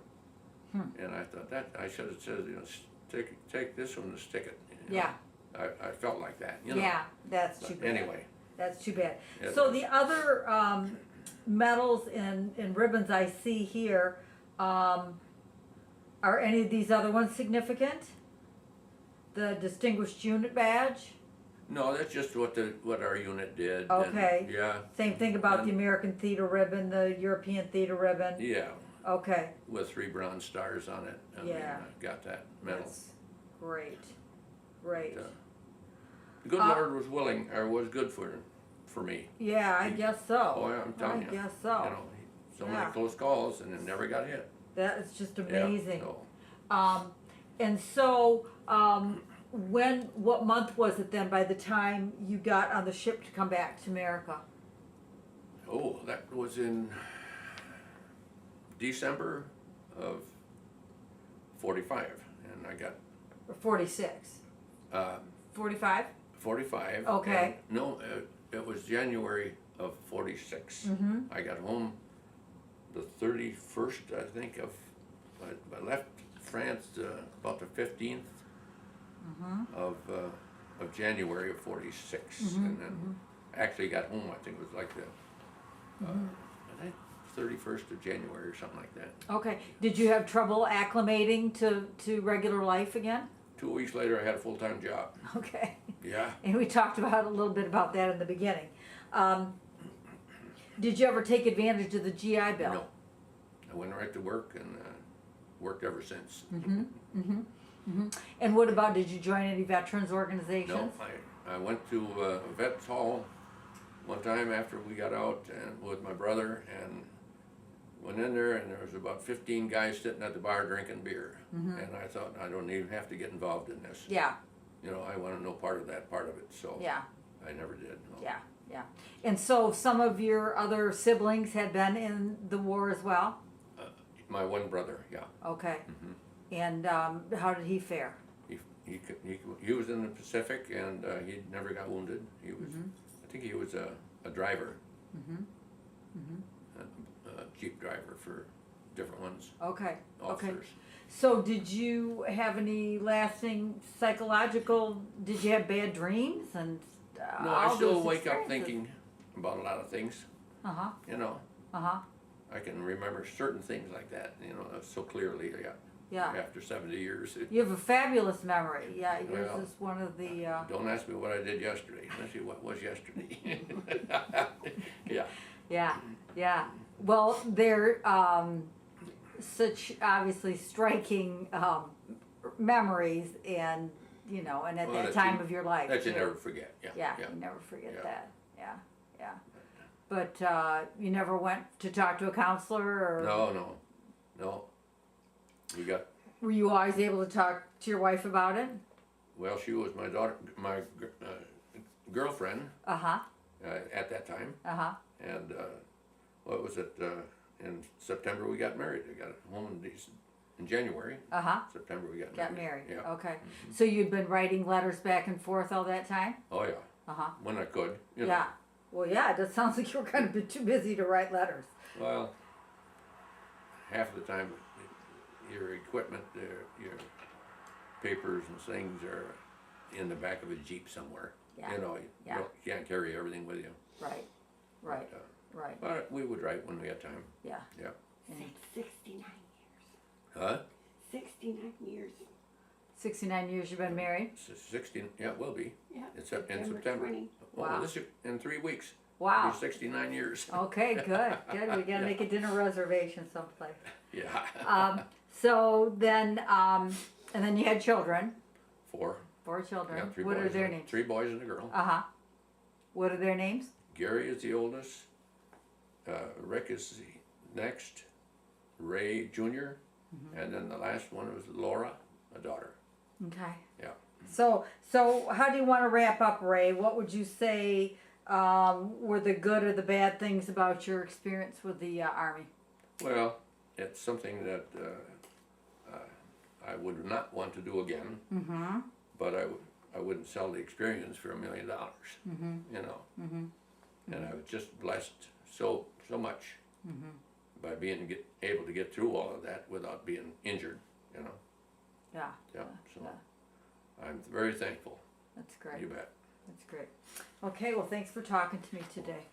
And I thought I should have said, you know, take this one and stick it. You know? Yeah. I felt like that, you know. Yeah, that's too But bad. anyway, That's too bad. It So was. the other medals and ribbons I see here, Are any of these other ones significant? The Distinguished Unit Badge? No, that's just what our unit did. Okay. And, yeah, Same thing about the And- American Theater Ribbon, the European Theater Ribbon? yeah, Okay, with 3 bronze stars on it. I mean, Yeah. I got that medal. that's great, great. But, the good Lord was willing, or was good for me. Yeah, I guess so. Oh, yeah, I'm telling I you. guess so. You know, so Yeah. many close calls and it never got hit. That is just Yeah, amazing. so, And so, what month was it then by the time you got on the ship to come back to America? oh, that was in December of 45, and I got Or 46? uh, 45? 45. Okay. And no, it was January of 46. Mm-hmm. I got home the 31st, I think, I left France about the 15th of January of 46, and then actually got home, I think it was like the I think 31st of January or something like that. Okay. Did you have trouble acclimating to regular life again? 2 weeks later, I had a full-time job. Okay. Yeah. And we talked about a little bit about that in the beginning. Did you ever take advantage of the GI Bill? No. I went right to work and worked ever since. And what about, did you join any veterans No, organizations? I went to Vets Hall one time after we got out and with my brother and went in there and there was about 15 guys sitting at the bar drinking beer. And I thought, I don't even have to get involved in this. Yeah, You know, I want to know part of it, so yeah, I never did. No. yeah, yeah. And so some of your other siblings had been in the war as well? My one brother, yeah. Okay. And how did he fare? He was in the Pacific and he never got wounded. He was, I think he was a driver, a Jeep driver for different ones, Okay, okay. officers. So did you have any lasting psychological, did you have bad dreams and No, all I still those wake up experiences? thinking about a lot of things, Uh-huh, you know. uh-huh, I can remember certain things like that, you know, so clearly, yeah. after 70 years. You have a fabulous memory. Yeah, yours Well, is one of the, Don't ask me what I did yesterday. Let's see what was yesterday. Yeah. yeah, yeah. Well, they're such obviously striking memories and, you know, and at Well, that that time you- of your life. That you too. never forget. Yeah. Yeah, you never forget Yeah. that. Yeah, yeah. But you never went to talk to a counselor or? No. We got, Were you always able to talk to your wife about it? well, she was my daughter, my girlfriend Uh-huh, at that time. uh-huh. And what was it? In September we got married. I got home in January. Uh-huh. September we got Got married. married. Yeah. Okay. So you'd been writing letters back and forth all that time? Oh yeah. Uh-huh. When I could. You know. Yeah. Well, yeah, that sounds like you were kind of bit too busy to write letters. Well, half the time, your equipment, your papers and things are in the back of a Jeep somewhere. Yeah. You know, Yeah. you can't carry everything with you. Right. Right. Right. But we would write when we had time. Yeah. Yeah. And 69 years. Huh? 69 years. 69 years you've been married? 16, yeah, it will be. Yeah. It's up in September. 20. Oh, Wow. this is in 3 weeks. Wow. It'll be 69 years. Okay, good. Good. We gotta make a dinner reservation someplace. Yeah. So then, and then you had children. 4. 4 children. Yeah, 3 What boys. are their names? 3 boys and a girl. Uh-huh. What are their names? Gary is the oldest. Rick is the next. Ray Jr. And then the last one was Laura, a daughter. Okay. Yeah. So how do you want to wrap up, Ray? What would you say were the good or the bad things about your experience with the Army? Well, it's something that I would not want to do again. Mm-hmm. But I wouldn't sell the experience for $1 million. You know. And I was just blessed so much by being able to get through all of that without being injured. You know. Yeah. Yeah. So Yeah. I'm very thankful. That's great. You bet. That's great. Okay, well, thanks for talking to me today.